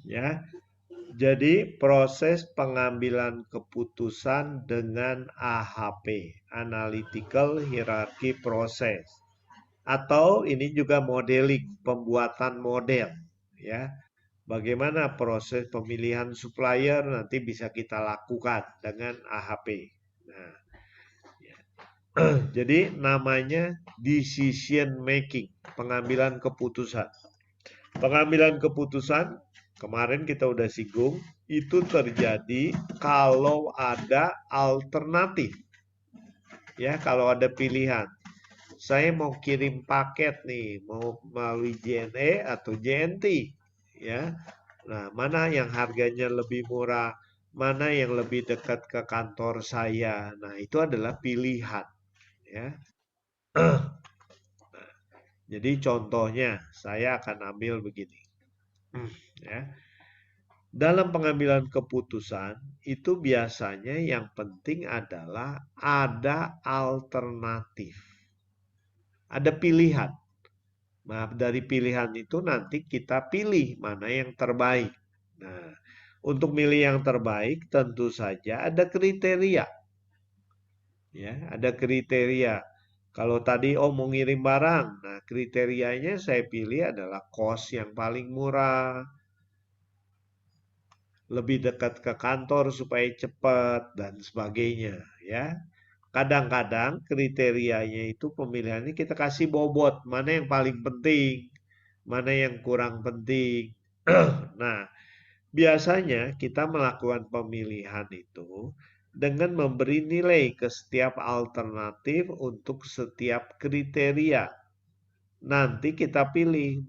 ya. Jadi proses pengambilan keputusan dengan AHP, Analytical Hierarchy Process. Atau ini juga modeling, pembuatan model, ya. Bagaimana proses pemilihan supplier nanti bisa kita lakukan dengan AHP. Nah, ya. Jadi namanya decision making, pengambilan keputusan. Pengambilan keputusan kemarin kita udah singgung, itu terjadi kalau ada alternatif. Ya, kalau ada pilihan. Saya mau kirim paket nih, mau melalui JNE atau JNT, ya. Nah, mana yang harganya lebih murah, mana yang lebih dekat ke kantor saya. Nah, itu adalah pilihan, ya. Jadi contohnya saya akan ambil begini. Ya. Dalam pengambilan keputusan itu biasanya yang penting adalah ada alternatif. Ada pilihan. Nah, dari pilihan itu nanti kita pilih mana yang terbaik. Nah, untuk milih yang terbaik tentu saja ada kriteria. Ya, ada kriteria. Kalau tadi mau ngirim barang, nah kriterianya saya pilih adalah cost yang paling murah, lebih dekat ke kantor supaya cepat dan sebagainya, ya. Kadang-kadang kriterianya itu pemilihannya kita kasih bobot, mana yang paling penting, mana yang kurang penting. Nah, biasanya kita melakukan pemilihan itu dengan memberi nilai ke setiap alternatif untuk setiap kriteria. Nanti kita pilih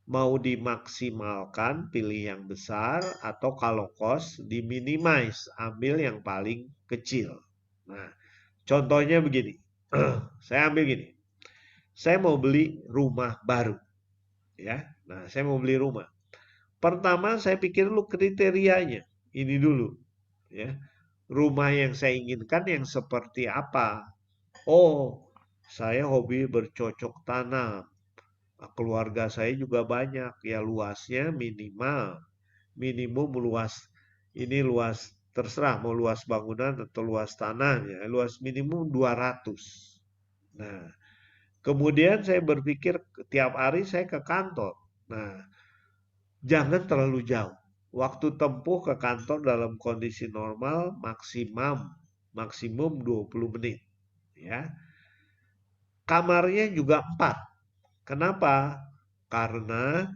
mau dimaksimalkan, pilih yang besar, atau kalau cost diminimize, ambil yang paling kecil. Nah, contohnya begini, saya ambil gini, saya mau beli rumah baru, ya. Nah, saya mau beli rumah. Pertama, saya pikir dulu kriterianya, ini dulu, ya. Rumah yang saya inginkan yang seperti apa? Oh, saya hobi bercocok tanam. Keluarga saya juga banyak, ya luasnya minimum luas, ini luas terserah mau luas bangunan atau luas tanah ya, luas minimum 200. Nah, kemudian saya berpikir tiap hari saya ke kantor. Nah, jangan terlalu jauh. Waktu tempuh ke kantor dalam kondisi normal maksimum 20 menit ya. Kamarnya juga 4. Kenapa? Karena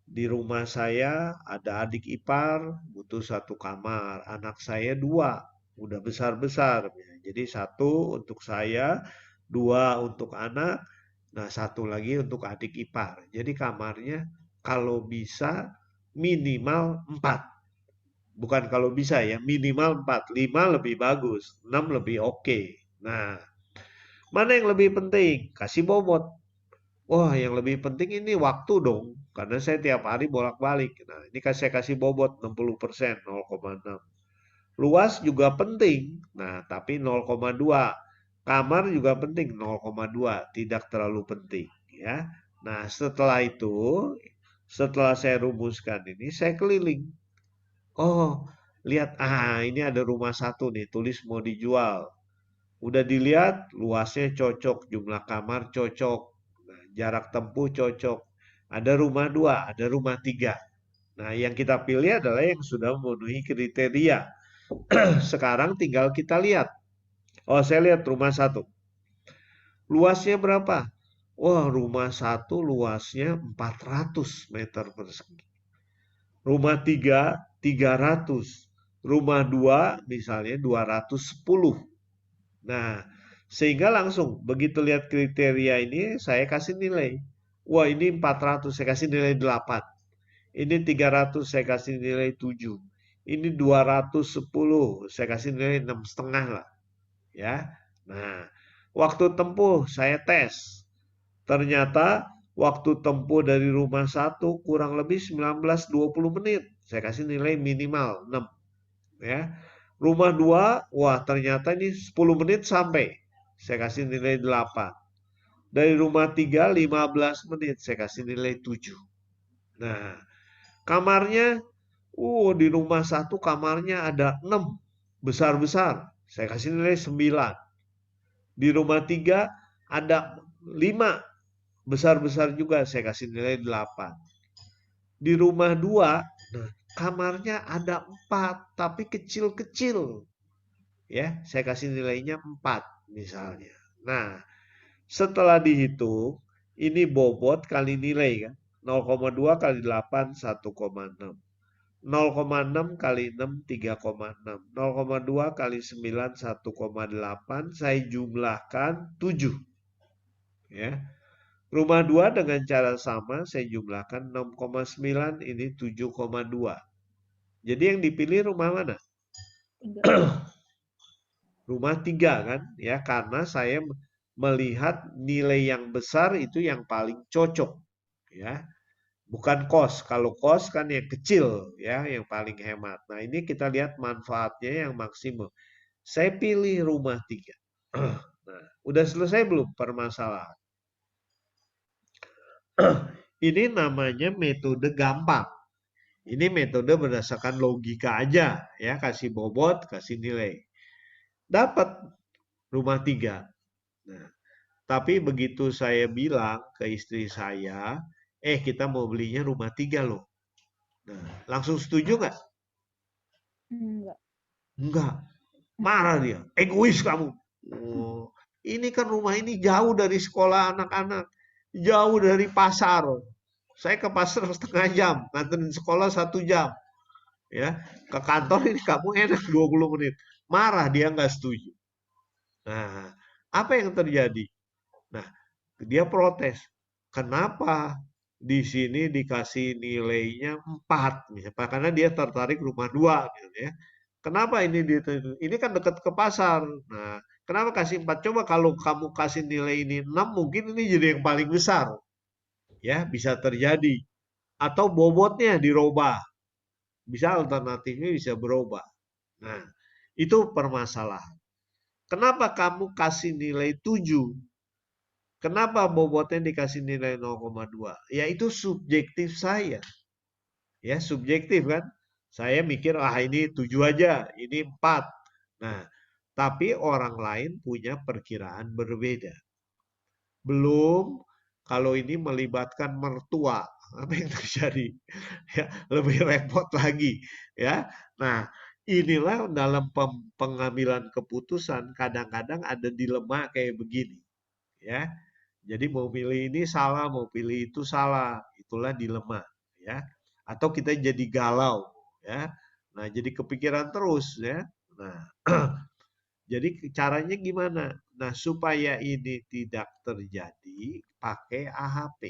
di rumah saya ada adik ipar, butuh satu kamar. Anak saya dua, udah besar-besar. Jadi satu untuk saya, dua untuk anak, nah satu lagi untuk adik ipar. Jadi kamarnya kalau bisa minimal 4. Bukan kalau bisa ya, minimal 4. 5 lebih bagus, 6 lebih oke. Nah, mana yang lebih penting? Kasih bobot. Wah, yang lebih penting ini waktu dong, karena saya tiap hari bolak-balik. Nah, ini saya kasih bobot 60%, 0,6. Luas juga penting. Nah, tapi 0,2. Kamar juga penting, 0,2. Tidak terlalu penting, ya. Nah, setelah itu, setelah saya rumuskan ini, saya keliling. Oh, lihat, ini ada rumah satu nih, tulis mau dijual. Udah dilihat, luasnya cocok, jumlah kamar cocok, nah, jarak tempuh cocok. Ada rumah dua, ada rumah tiga. Nah, yang kita pilih adalah yang sudah memenuhi kriteria. Sekarang tinggal kita lihat. Oh, saya lihat rumah satu. Luasnya berapa? Wah, rumah satu luasnya 400 meter persegi. Rumah tiga, 300. Rumah dua, misalnya 210. Nah, sehingga langsung begitu lihat kriteria ini saya kasih nilai. Wah, ini 400 saya kasih nilai 8. Ini 300 saya kasih nilai 7. Ini 210 saya kasih nilai 6,5 lah, ya. Nah, waktu tempuh saya tes. Ternyata waktu tempuh dari rumah satu kurang lebih 19-20 menit. Saya kasih nilai minimal 6, ya. Rumah 2, wah ternyata ini 10 menit sampai. Saya kasih nilai 8. Dari rumah 3, 15 menit. Saya kasih nilai 7. Nah, Kamarnya, di rumah satu kamarnya ada 6 besar-besar. Saya kasih nilai 9. Di rumah 3 ada 5 besar-besar juga. Saya kasih nilai 8. Di rumah 2, nah, kamarnya ada 4 tapi kecil-kecil. Ya, saya kasih nilainya 4 misalnya. Nah, setelah dihitung, ini bobot kali nilai kan. 0,2 kali 8, 1,6. 0,6 kali 6, 3,6. 0,2 kali 9, 1,8. Saya jumlahkan 7. Ya. Rumah 2 dengan cara sama, saya jumlahkan 6,9, ini 7,2. Jadi yang dipilih rumah mana? 3. Rumah 3 kan? Ya, karena saya melihat nilai yang besar itu yang paling cocok. Ya, bukan kos. Kalau kos kan yang kecil, ya, yang paling hemat. Nah, ini kita lihat manfaatnya yang maksimum. Saya pilih rumah 3. Nah, udah selesai belum permasalahan? Ini namanya metode gampang. Ini metode berdasarkan logika aja, ya, kasih bobot, kasih nilai. Dapat rumah 3. Nah, tapi begitu saya bilang ke istri saya, kita mau belinya rumah 3 loh. Nah, langsung setuju nggak? Enggak. Enggak. Marah dia. Egois kamu. Oh, ini kan rumah ini jauh dari sekolah anak-anak. Jauh dari pasar. Saya ke pasar setengah jam. Nganterin sekolah 1 jam. Ya, ke kantor ini kamu enak 20 menit. Marah dia nggak setuju. Nah, apa yang terjadi? Nah, dia protes. Kenapa di sini dikasih nilainya 4 misalnya, karena dia tertarik rumah 2 gitu ya. Kenapa ini kan dekat ke pasar. Nah, kenapa kasih 4? Coba kalau kamu kasih nilai ini 6, mungkin ini jadi yang paling besar. Ya, bisa terjadi. Atau bobotnya dirubah. Bisa alternatifnya bisa berubah. Nah, itu permasalahan. Kenapa kamu kasih nilai 7? Kenapa bobotnya dikasih nilai 0,2? Ya itu subjektif saya. Ya subjektif kan. Saya mikir, ini 7 aja, ini 4. Nah, tapi orang lain punya perkiraan berbeda. Belum kalau ini melibatkan mertua. Apa yang terjadi? Ya, lebih repot lagi. Ya, nah inilah dalam pengambilan keputusan kadang-kadang ada dilema kayak begini. Ya, jadi mau pilih ini salah, mau pilih itu salah. Itulah dilema, ya. Atau kita jadi galau, ya. Nah, jadi kepikiran terus, ya. Nah, jadi caranya gimana? Nah, supaya ini tidak terjadi, pakai AHP.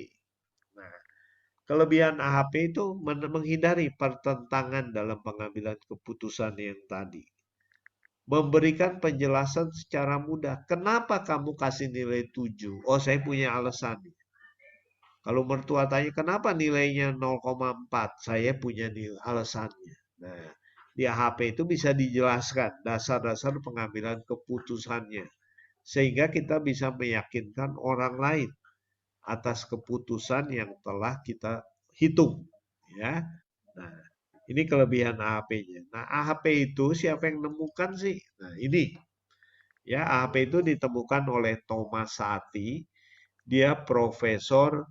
Nah, kelebihan AHP itu menghindari pertentangan dalam pengambilan keputusan yang tadi. Memberikan penjelasan secara mudah. Kenapa kamu kasih nilai 7? Oh, saya punya alasan. Kalau mertua tanya kenapa nilainya 0,4, saya punya alasannya. Nah, di AHP itu bisa dijelaskan dasar-dasar pengambilan keputusannya. Sehingga kita bisa meyakinkan orang lain atas keputusan yang telah kita hitung. Ya, nah ini kelebihan AHP-nya. Nah, AHP itu siapa yang nemukan sih? Nah, ini ya AHP itu ditemukan oleh Thomas Sati. Dia profesor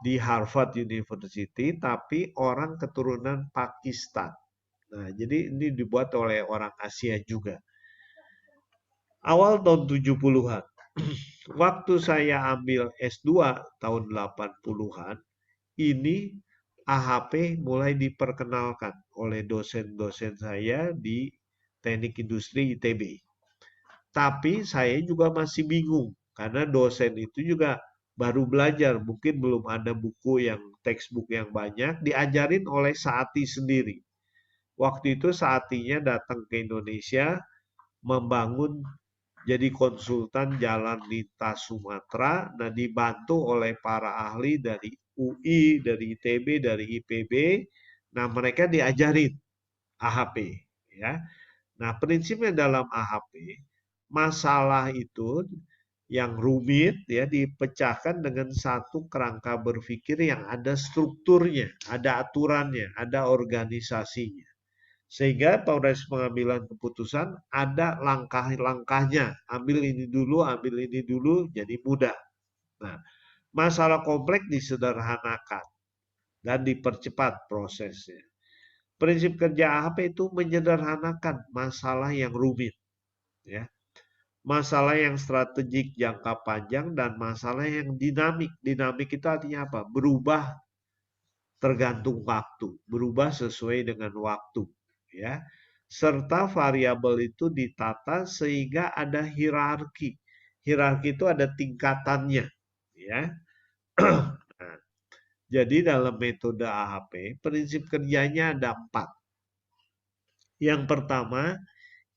di Harvard University, tapi orang keturunan Pakistan. Nah, jadi ini dibuat oleh orang Asia juga. Awal tahun 70-an. Waktu saya ambil S2 tahun 80-an, ini AHP mulai diperkenalkan oleh dosen-dosen saya di Teknik Industri ITB. Tapi saya juga masih bingung karena dosen itu juga baru belajar, mungkin belum ada buku yang textbook yang banyak, diajarin oleh Saati sendiri. Waktu itu Saatinya datang ke Indonesia membangun jadi konsultan jalan lintas Sumatera dan dibantu oleh para ahli dari UI, dari ITB, dari IPB. Nah, mereka diajarin AHP ya. Nah, prinsipnya dalam AHP, masalah itu yang rumit ya dipecahkan dengan satu kerangka berpikir yang ada strukturnya, ada aturannya, ada organisasinya. Sehingga proses pengambilan keputusan ada langkah-langkahnya. Ambil ini dulu jadi mudah. Nah, masalah kompleks disederhanakan dan dipercepat prosesnya. Prinsip kerja AHP itu menyederhanakan masalah yang rumit, ya. Masalah yang strategik jangka panjang dan masalah yang dinamik. Dinamik itu artinya apa? Berubah tergantung waktu, berubah sesuai dengan waktu, ya. Serta variabel itu ditata sehingga ada hierarki. Hierarki itu ada tingkatannya, ya. Nah, jadi dalam metode AHP, prinsip kerjanya ada 4. Yang pertama,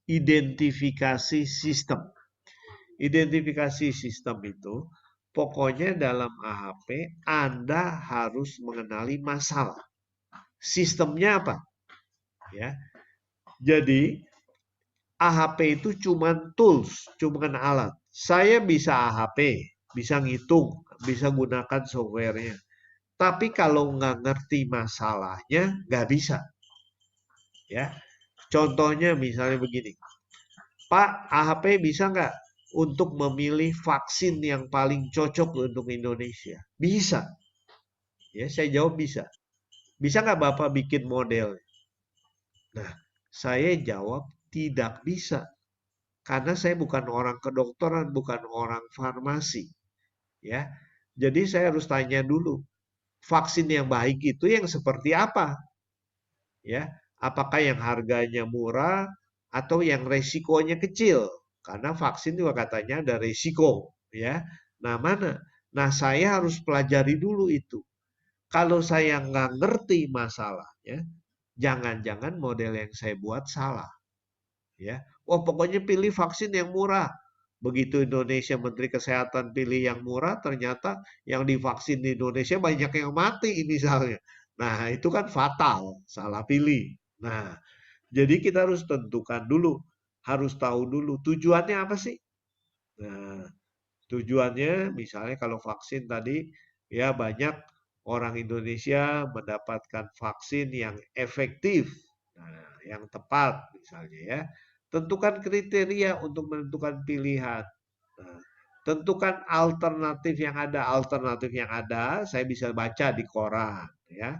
identifikasi sistem. Identifikasi sistem itu pokoknya dalam AHP Anda harus mengenali masalah. Sistemnya apa? Ya. Jadi AHP itu cuma tools, cuma alat. Saya bisa AHP, bisa ngitung, bisa gunakan softwarenya. Tapi kalau nggak ngerti masalahnya, nggak bisa. Ya, contohnya misalnya begini, Pak, AHP bisa nggak untuk memilih vaksin yang paling cocok untuk Indonesia? Bisa. Ya, saya jawab bisa. Bisa nggak Bapak bikin model? Nah, saya jawab tidak bisa. Karena saya bukan orang kedokteran, bukan orang farmasi. Ya, jadi saya harus tanya dulu, vaksin yang baik itu yang seperti apa? Ya, apakah yang harganya murah atau yang resikonya kecil? Karena vaksin juga katanya ada resiko, ya. Nah, mana? Nah, saya harus pelajari dulu itu. Kalau saya nggak ngerti masalahnya, jangan-jangan model yang saya buat salah, ya. Oh, pokoknya pilih vaksin yang murah. Begitu Indonesia Menteri Kesehatan pilih yang murah, ternyata yang divaksin di Indonesia banyak yang mati misalnya. Nah, itu kan fatal, salah pilih. Nah, jadi kita harus tentukan dulu, harus tahu dulu tujuannya apa sih? Nah, tujuannya misalnya kalau vaksin tadi ya banyak orang Indonesia mendapatkan vaksin yang efektif, nah, yang tepat misalnya ya. Tentukan kriteria untuk menentukan pilihan. Nah, tentukan alternatif yang ada, saya bisa baca di koran ya,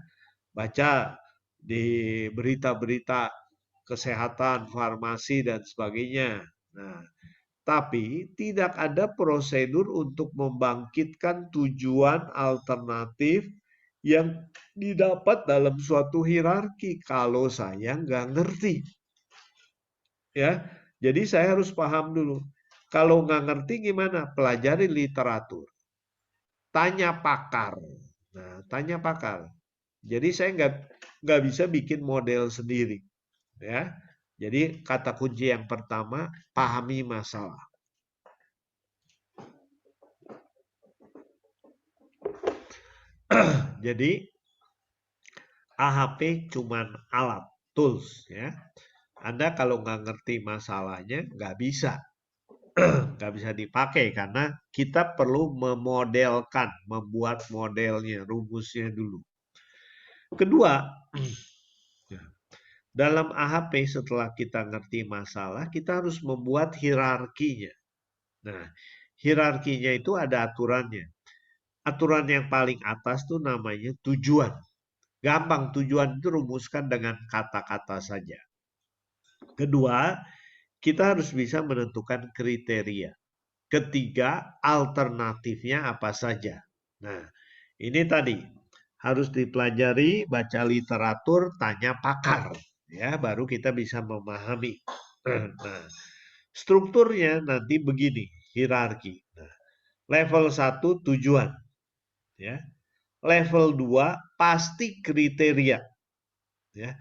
baca di berita-berita kesehatan, farmasi dan sebagainya. Nah, tapi tidak ada prosedur untuk membangkitkan tujuan alternatif yang didapat dalam suatu hierarki kalau saya nggak ngerti. Ya, jadi saya harus paham dulu. Kalau nggak ngerti gimana? Pelajari literatur. Tanya pakar. Nah, tanya pakar. Jadi saya nggak bisa bikin model sendiri. Ya, jadi kata kunci yang pertama, pahami masalah. Jadi AHP cuman alat, tools ya. Anda kalau nggak ngerti masalahnya nggak bisa, nggak bisa dipakai karena kita perlu memodelkan, membuat modelnya, rumusnya dulu. Kedua, ya, dalam AHP setelah kita ngerti masalah, kita harus membuat hierarkinya. Nah, hierarkinya itu ada aturannya. Aturan yang paling atas tuh namanya tujuan. Gampang, tujuan itu rumuskan dengan kata-kata saja. Kedua, kita harus bisa menentukan kriteria. Ketiga, alternatifnya apa saja. Nah, ini tadi harus dipelajari, baca literatur, tanya pakar, ya, baru kita bisa memahami. Nah, strukturnya nanti begini, hierarki. Nah, level 1 tujuan, ya. Level 2 pasti kriteria, ya.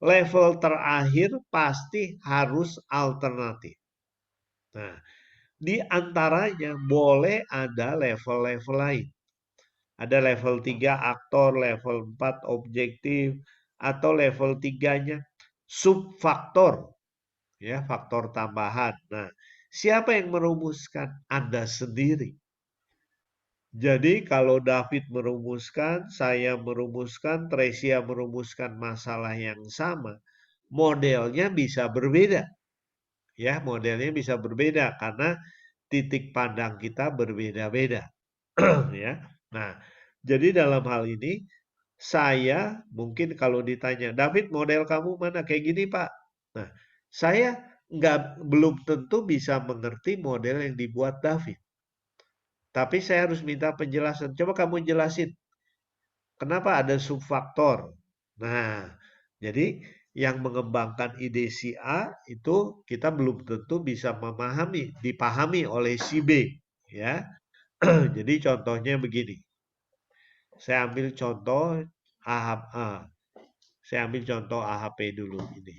Level terakhir pasti harus alternatif. Nah, di antaranya boleh ada level-level lain. Ada level 3 aktor, level 4 objektif, atau level 3-nya subfaktor, ya, faktor tambahan. Nah, Siapa yang merumuskan? Anda sendiri. Jadi kalau David merumuskan, saya merumuskan, Tresia merumuskan masalah yang sama, modelnya bisa berbeda. Ya, modelnya bisa berbeda karena titik pandang kita berbeda-beda. Ya. Nah, jadi dalam hal ini saya mungkin kalau ditanya, David model kamu mana kayak gini Pak? Nah, saya belum tentu bisa mengerti model yang dibuat David. Tapi saya harus minta penjelasan. Coba kamu jelasin, kenapa ada subfaktor? Nah, jadi yang mengembangkan ide si A itu kita belum tentu bisa dipahami oleh si B, ya. Jadi contohnya begini. Saya ambil contoh AHP, saya ambil contoh AHP dulu ini.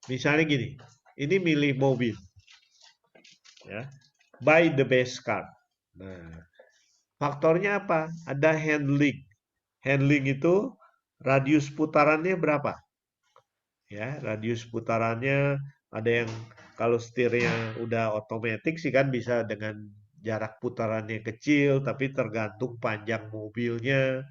Misalnya gini, ini milih mobil, ya, buy the best car. Nah, faktornya apa? Ada handling. Handling itu radius putarannya berapa? Ya, radius putarannya ada yang kalau setirnya udah otomatis sih kan bisa dengan jarak putarannya kecil, tapi tergantung panjang mobilnya.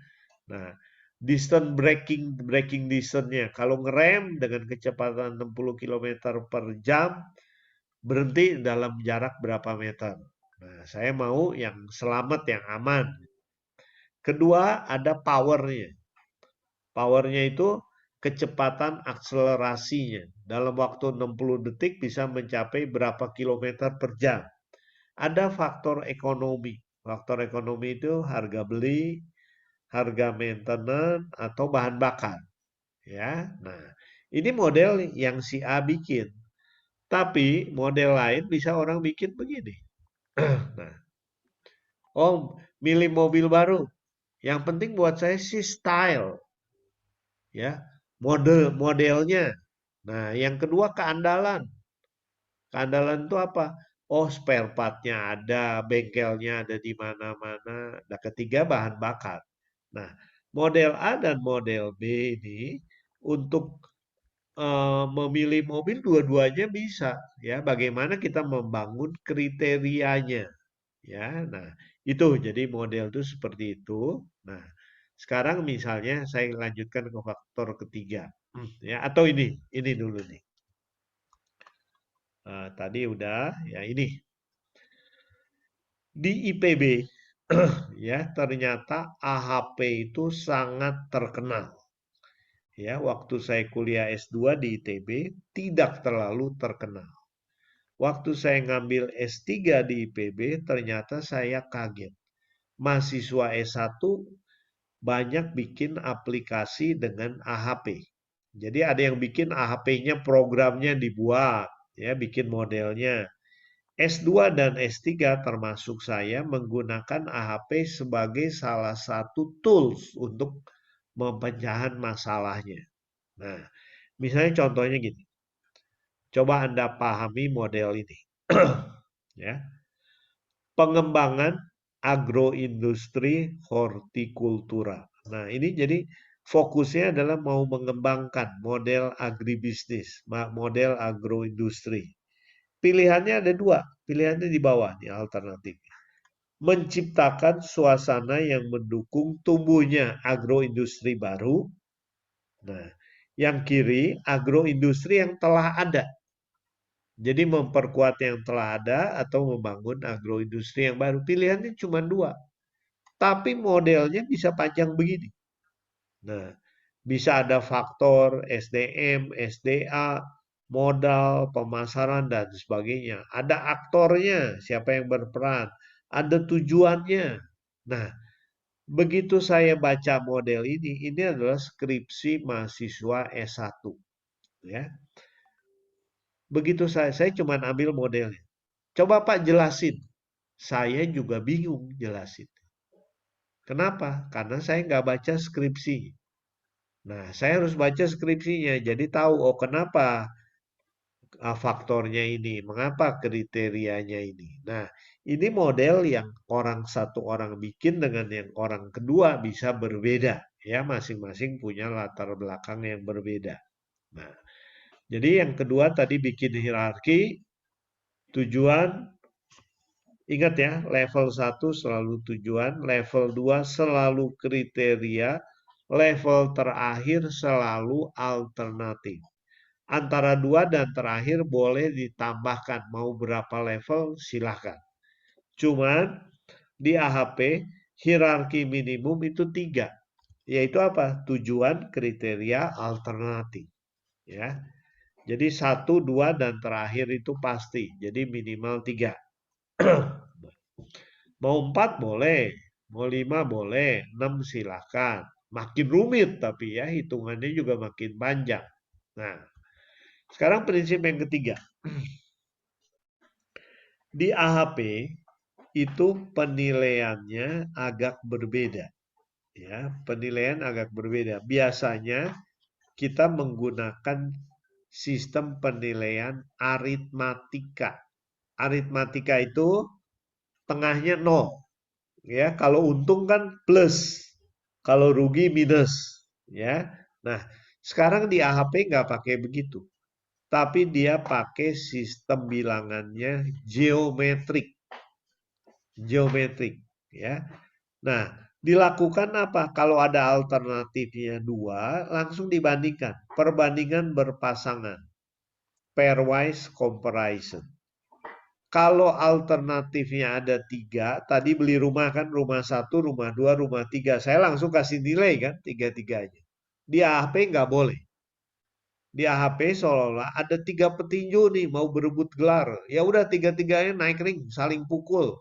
Nah, distance braking distance-nya. Kalau ngerem dengan kecepatan 60 km per jam, berhenti dalam jarak berapa meter. Nah, saya mau yang selamat, yang aman. Kedua, ada powernya. Powernya itu kecepatan akselerasinya. Dalam waktu 60 detik bisa mencapai berapa kilometer per jam. Ada faktor ekonomi. Faktor ekonomi itu harga beli, harga maintenance, atau bahan bakar. Ya, nah ini model yang si A bikin. Tapi model lain bisa orang bikin begini. Nah, oh milih mobil baru. Yang penting buat saya sih style, ya, modelnya. Nah, yang kedua keandalan. Keandalan itu apa? Oh, spare partnya ada, bengkelnya ada di mana-mana. Nah, ketiga bahan bakar. Nah, model A dan model B ini untuk memilih mobil dua-duanya bisa, ya. Bagaimana kita membangun kriterianya, ya. Nah, itu jadi model itu seperti itu. Nah, sekarang misalnya saya lanjutkan ke faktor ketiga, ya. Atau ini dulu nih. Tadi udah, ya ini di IPB, ya ternyata AHP itu sangat terkenal. Ya, waktu saya kuliah S2 di ITB tidak terlalu terkenal. Waktu saya ngambil S3 di IPB, ternyata saya kaget. Mahasiswa S1 banyak bikin aplikasi dengan AHP. Jadi ada yang bikin AHP-nya, programnya dibuat, ya, bikin modelnya. S2 dan S3 termasuk saya menggunakan AHP sebagai salah satu tools untuk pemecahan masalahnya. Nah, misalnya contohnya gini. Coba Anda pahami model ini. Ya. Pengembangan agroindustri hortikultura. Nah, ini jadi fokusnya adalah mau mengembangkan model agribisnis, model agroindustri. Pilihannya ada dua, pilihannya di bawah nih alternatif. Menciptakan suasana yang mendukung tumbuhnya agroindustri baru. Nah, yang kiri agroindustri yang telah ada. Jadi memperkuat yang telah ada atau membangun agroindustri yang baru. Pilihannya cuma dua. Tapi modelnya bisa panjang begini. Nah, bisa ada faktor SDM, SDA, modal, pemasaran, dan sebagainya. Ada aktornya, siapa yang berperan. Ada tujuannya. Nah, begitu saya baca model ini adalah skripsi mahasiswa S1. Ya. Begitu saya cuma ambil modelnya. Coba Pak jelasin. Saya juga bingung jelasin. Kenapa? Karena saya nggak baca skripsi. Nah, saya harus baca skripsinya. Jadi tahu, oh kenapa faktornya ini, mengapa kriterianya ini. Nah, ini model yang satu orang bikin dengan yang orang kedua bisa berbeda. Ya, masing-masing punya latar belakang yang berbeda. Nah, Jadi yang kedua tadi bikin hierarki, tujuan, ingat ya, level 1 selalu tujuan, level 2 selalu kriteria, level terakhir selalu alternatif. Antara 2 dan terakhir boleh ditambahkan, mau berapa level silahkan. Cuman di AHP hierarki minimum itu 3, yaitu apa? Tujuan, kriteria, alternatif. Ya, jadi 1, 2, dan terakhir itu pasti. Jadi minimal 3. Mau 4 boleh, mau 5 boleh, 6 silahkan. Makin rumit tapi ya, hitungannya juga makin panjang. Nah, sekarang prinsip yang ketiga. Di AHP itu penilaiannya agak berbeda. Ya, penilaian agak berbeda. Biasanya kita menggunakan sistem penilaian aritmatika. Aritmatika itu tengahnya 0. Ya, kalau untung kan plus, kalau rugi minus. Ya, nah sekarang di AHP nggak pakai begitu, tapi dia pakai sistem bilangannya geometrik, geometrik. Ya, nah dilakukan apa? Kalau ada alternatifnya 2, langsung dibandingkan, perbandingan berpasangan, pairwise comparison. Kalau alternatifnya ada 3, tadi beli rumah kan, rumah 1, rumah 2, rumah 3. Saya langsung kasih nilai kan, 3-3-nya. Di AHP nggak boleh. Di AHP seolah-olah ada 3 petinju nih mau berebut gelar. Ya udah 3-3-nya naik ring, saling pukul.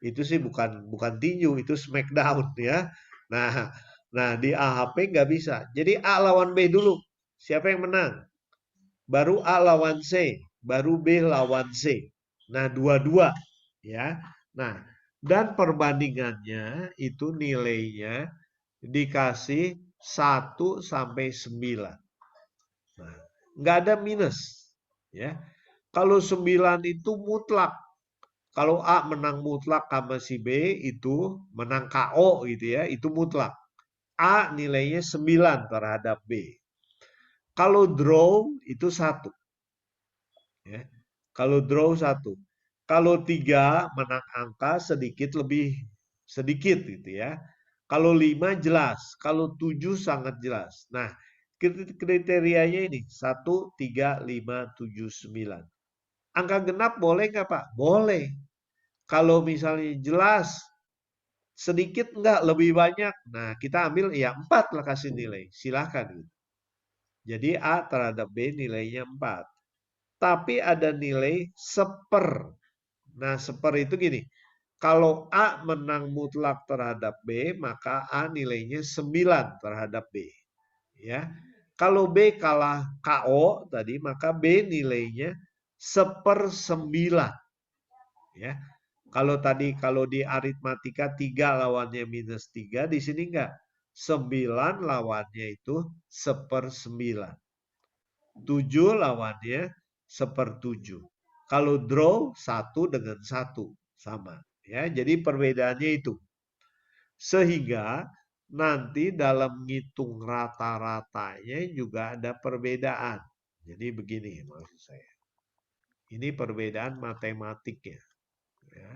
Itu sih bukan bukan tinju, itu smackdown ya. Nah, nah di AHP nggak bisa. Jadi A lawan B dulu. Siapa yang menang? Baru A lawan C, baru B lawan C. Nah, dua-dua ya. Nah, dan perbandingannya itu nilainya dikasih 1 sampai 9. Nah, nggak ada minus ya. Kalau 9 itu mutlak. Kalau A menang mutlak sama si B itu menang KO gitu ya, itu mutlak. A nilainya 9 terhadap B. Kalau draw itu 1. Ya. Kalau draw 1. Kalau 3 menang angka sedikit lebih sedikit gitu ya. Kalau 5 jelas, kalau 7 sangat jelas. Nah, kriterianya ini 1, 3, 5, 7, 9. Angka genap boleh nggak Pak? Boleh. Kalau misalnya jelas, sedikit enggak, lebih banyak. Nah, kita ambil ya 4 lah kasih nilai. Silahkan. Jadi A terhadap B nilainya 4. Tapi ada nilai seper. Nah, seper itu gini. Kalau A menang mutlak terhadap B, maka A nilainya 9 terhadap B. Ya. Kalau B kalah KO tadi, maka B nilainya 1/9. Ya. Kalau di aritmatika 3 lawannya minus 3, di sini enggak. 9 lawannya itu 1/9. 7 lawannya 1/7. Kalau draw 1 dengan 1 sama. Ya, jadi perbedaannya itu. Sehingga nanti dalam ngitung rata-ratanya juga ada perbedaan. Jadi begini maksud saya. Ini perbedaan matematik ya. Ya.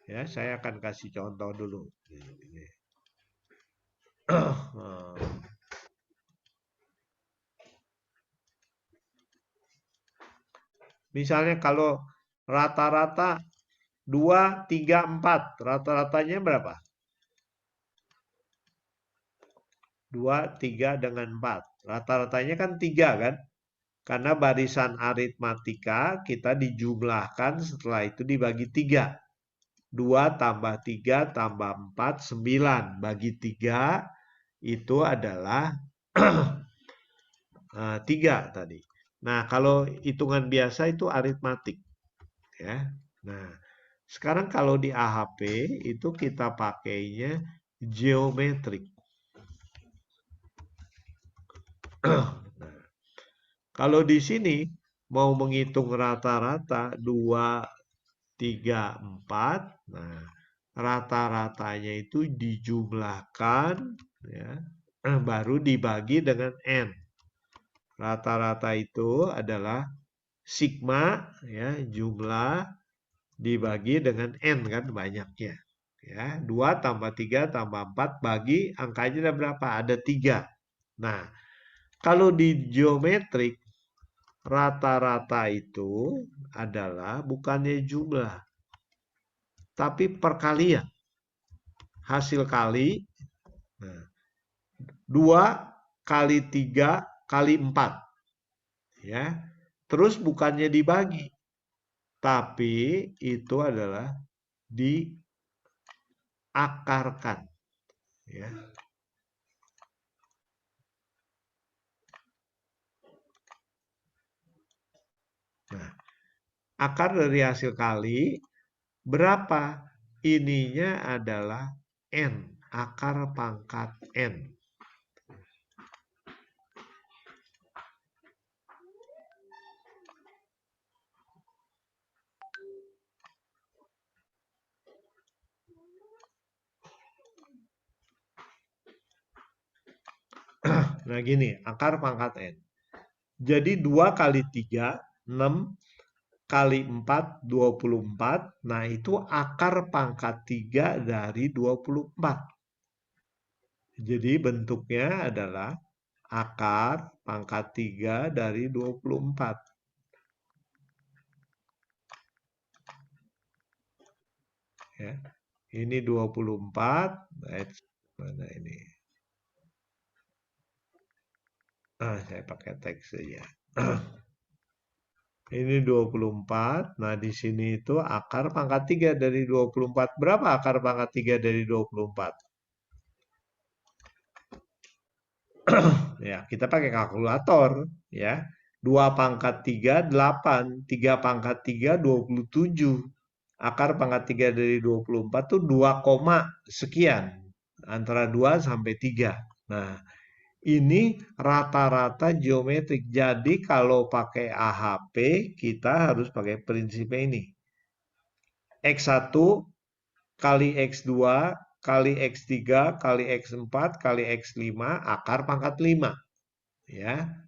Ya, saya akan kasih contoh dulu. Misalnya kalau rata-rata 2, 3, 4. Rata-ratanya berapa? 2, 3 dengan 4. Rata-ratanya kan 3 kan? Karena barisan aritmatika kita dijumlahkan setelah itu dibagi 3. 2 tambah 3 tambah 4, 9. Bagi 3 itu adalah 3 tadi. Nah, kalau hitungan biasa itu aritmatik. Ya. Nah, sekarang kalau di AHP itu kita pakainya geometrik. Nah, kalau di sini mau menghitung rata-rata 2, 3, 4. Nah, rata-ratanya itu dijumlahkan ya, baru dibagi dengan N. Rata-rata itu adalah sigma ya, jumlah dibagi dengan N kan banyaknya. Ya, 2 tambah 3 tambah 4 bagi angkanya ada berapa? Ada 3. Nah, kalau di geometrik rata-rata itu adalah bukannya jumlah, tapi perkalian. Hasil kali, nah, 2 kali 3 kali 4. Ya, terus bukannya dibagi, tapi itu adalah diakarkan. Ya. Nah, akar dari hasil kali berapa? Ininya adalah N, akar pangkat N. Nah gini, akar pangkat N. Jadi 2 kali 3, 6 kali 4, 24. Nah itu akar pangkat 3 dari 24. Jadi bentuknya adalah akar pangkat 3 dari 24. Ya. Ini 24. Mana ini? Saya pakai teks saja. Ini 24. Nah, di sini itu akar pangkat 3 dari 24. Berapa akar pangkat 3 dari 24? Ya, kita pakai kalkulator. Ya. 2 pangkat 3, 8. 3 pangkat 3, 27. Akar pangkat 3 dari 24 itu 2, sekian. Antara 2 sampai 3. Nah, ini rata-rata geometrik. Jadi kalau pakai AHP, kita harus pakai prinsipnya ini. X1 kali X2 kali X3 kali X4 kali X5 akar pangkat 5. Ya.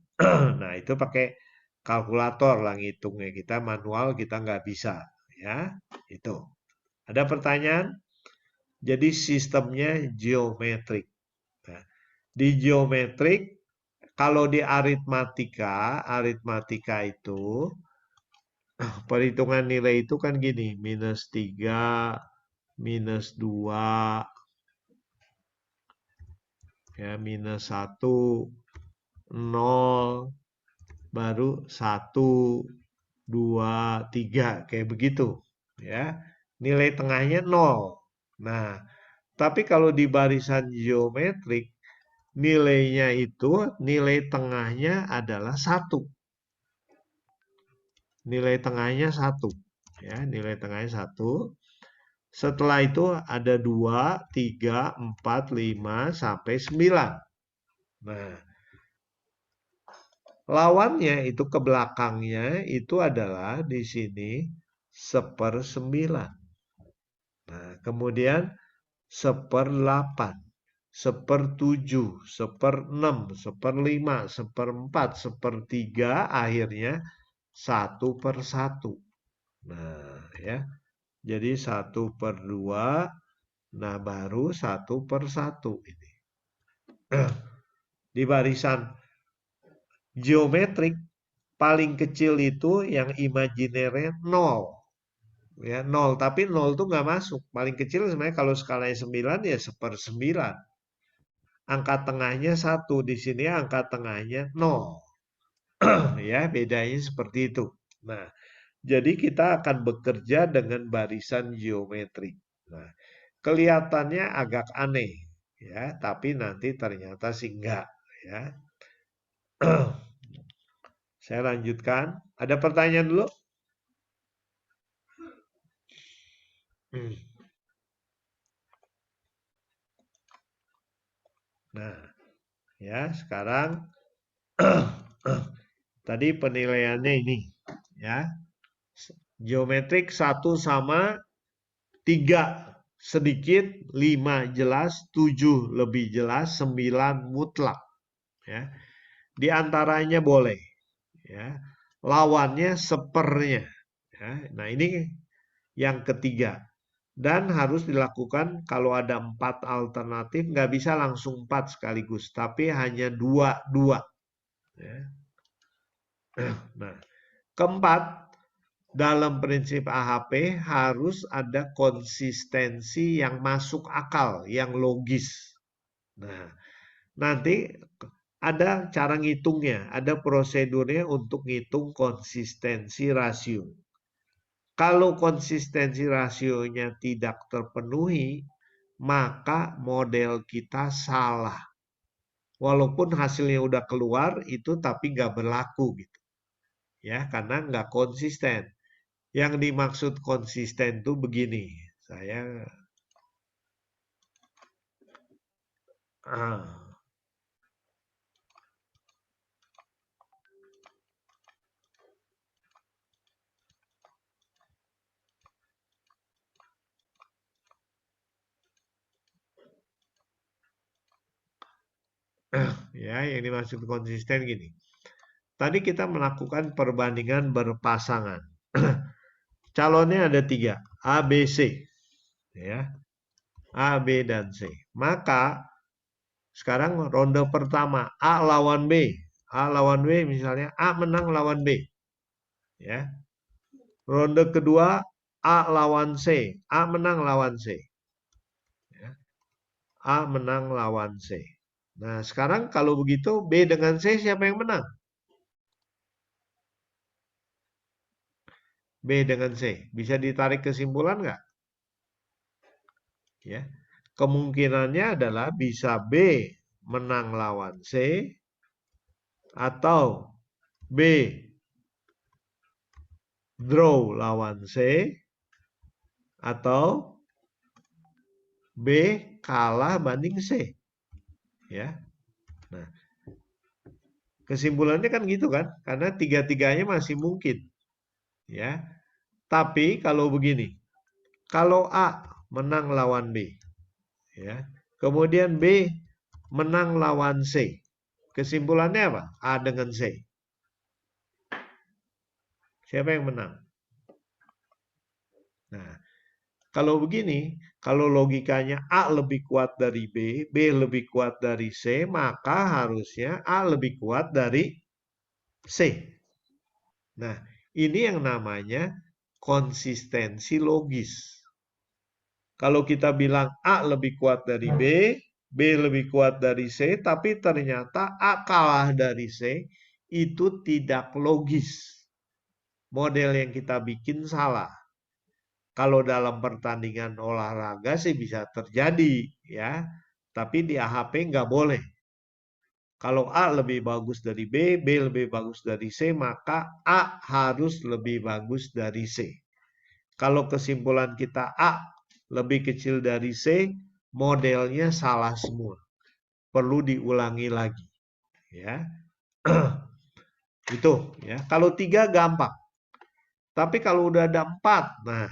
Nah, itu pakai kalkulator lah ngitungnya. Kita manual kita nggak bisa. Ya, itu. Ada pertanyaan? Jadi sistemnya geometrik. Nah, di geometrik kalau di aritmatika itu perhitungan nilai itu kan gini, minus 3, minus 2, ya, minus 1, 0, baru 1, 2, 3, kayak begitu. Ya, nilai tengahnya 0. Nah, tapi kalau di barisan geometrik, nilainya itu, nilai tengahnya adalah 1. Nilai tengahnya 1. Ya, nilai tengahnya 1. Setelah itu ada 2, 3, 4, 5, sampai 9. Nah, lawannya itu ke belakangnya itu adalah di sini 1/9. Nah, kemudian 1/8, 1/7, 1/6, 1/5, 1/4, 1/3, akhirnya 1/1. Nah, ya. Jadi 1/2, nah baru 1/1 ini. Di barisan geometrik paling kecil itu yang imajinernya 0. Ya, 0, tapi 0 itu nggak masuk. Paling kecil sebenarnya kalau skalanya 9 ya 1/9. Angka tengahnya 1, di sini angka tengahnya 0. Ya, bedanya seperti itu. Nah, jadi kita akan bekerja dengan barisan geometrik. Nah, kelihatannya agak aneh, ya, tapi nanti ternyata sih enggak, ya. Saya lanjutkan. Ada pertanyaan dulu? Nah, ya, sekarang tadi penilaiannya ini. Ya, geometrik 1 sama 3 sedikit, 5 jelas, 7 lebih jelas, 9 mutlak. Ya, di antaranya boleh. Ya, lawannya sepernya. Ya, nah ini yang ketiga. Dan harus dilakukan kalau ada 4 alternatif, nggak bisa langsung 4 sekaligus, tapi hanya 2-2. Ya. Nah, keempat, dalam prinsip AHP harus ada konsistensi yang masuk akal, yang logis. Nah, nanti ada cara ngitungnya, ada prosedurnya untuk ngitung konsistensi rasio. Kalau konsistensi rasionya tidak terpenuhi, maka model kita salah. Walaupun hasilnya udah keluar, itu tapi nggak berlaku gitu. Ya, karena nggak konsisten. Yang dimaksud konsisten tuh begini. Saya ah, ya, yang dimaksud konsisten gini. Tadi kita melakukan perbandingan berpasangan. Calonnya ada 3, A, B, C. Ya, A, B, dan C. Maka sekarang ronde pertama A lawan B. A lawan B misalnya A menang lawan B. Ya. Ronde kedua A lawan C. A menang lawan C. Ya. A menang lawan C. Nah, sekarang kalau begitu B dengan C siapa yang menang? B dengan C. Bisa ditarik kesimpulan nggak? Ya. Kemungkinannya adalah bisa B menang lawan C atau B draw lawan C atau B kalah banding C. Ya. Nah, kesimpulannya kan gitu kan? Karena tiga-tiganya masih mungkin. Ya. Tapi kalau begini, kalau A menang lawan B, ya. Kemudian B menang lawan C. Kesimpulannya apa? A dengan C. Siapa yang menang? Nah, kalau begini, kalau logikanya A lebih kuat dari B, B lebih kuat dari C, maka harusnya A lebih kuat dari C. Nah, ini yang namanya konsistensi logis. Kalau kita bilang A lebih kuat dari B, B lebih kuat dari C, tapi ternyata A kalah dari C, itu tidak logis. Model yang kita bikin salah. Kalau dalam pertandingan olahraga sih bisa terjadi, ya. Tapi di AHP nggak boleh. Kalau A lebih bagus dari B, B lebih bagus dari C, maka A harus lebih bagus dari C. Kalau kesimpulan kita A lebih kecil dari C, modelnya salah semua. Perlu diulangi lagi, ya. Itu, ya. Kalau 3 gampang. Tapi kalau udah ada 4, nah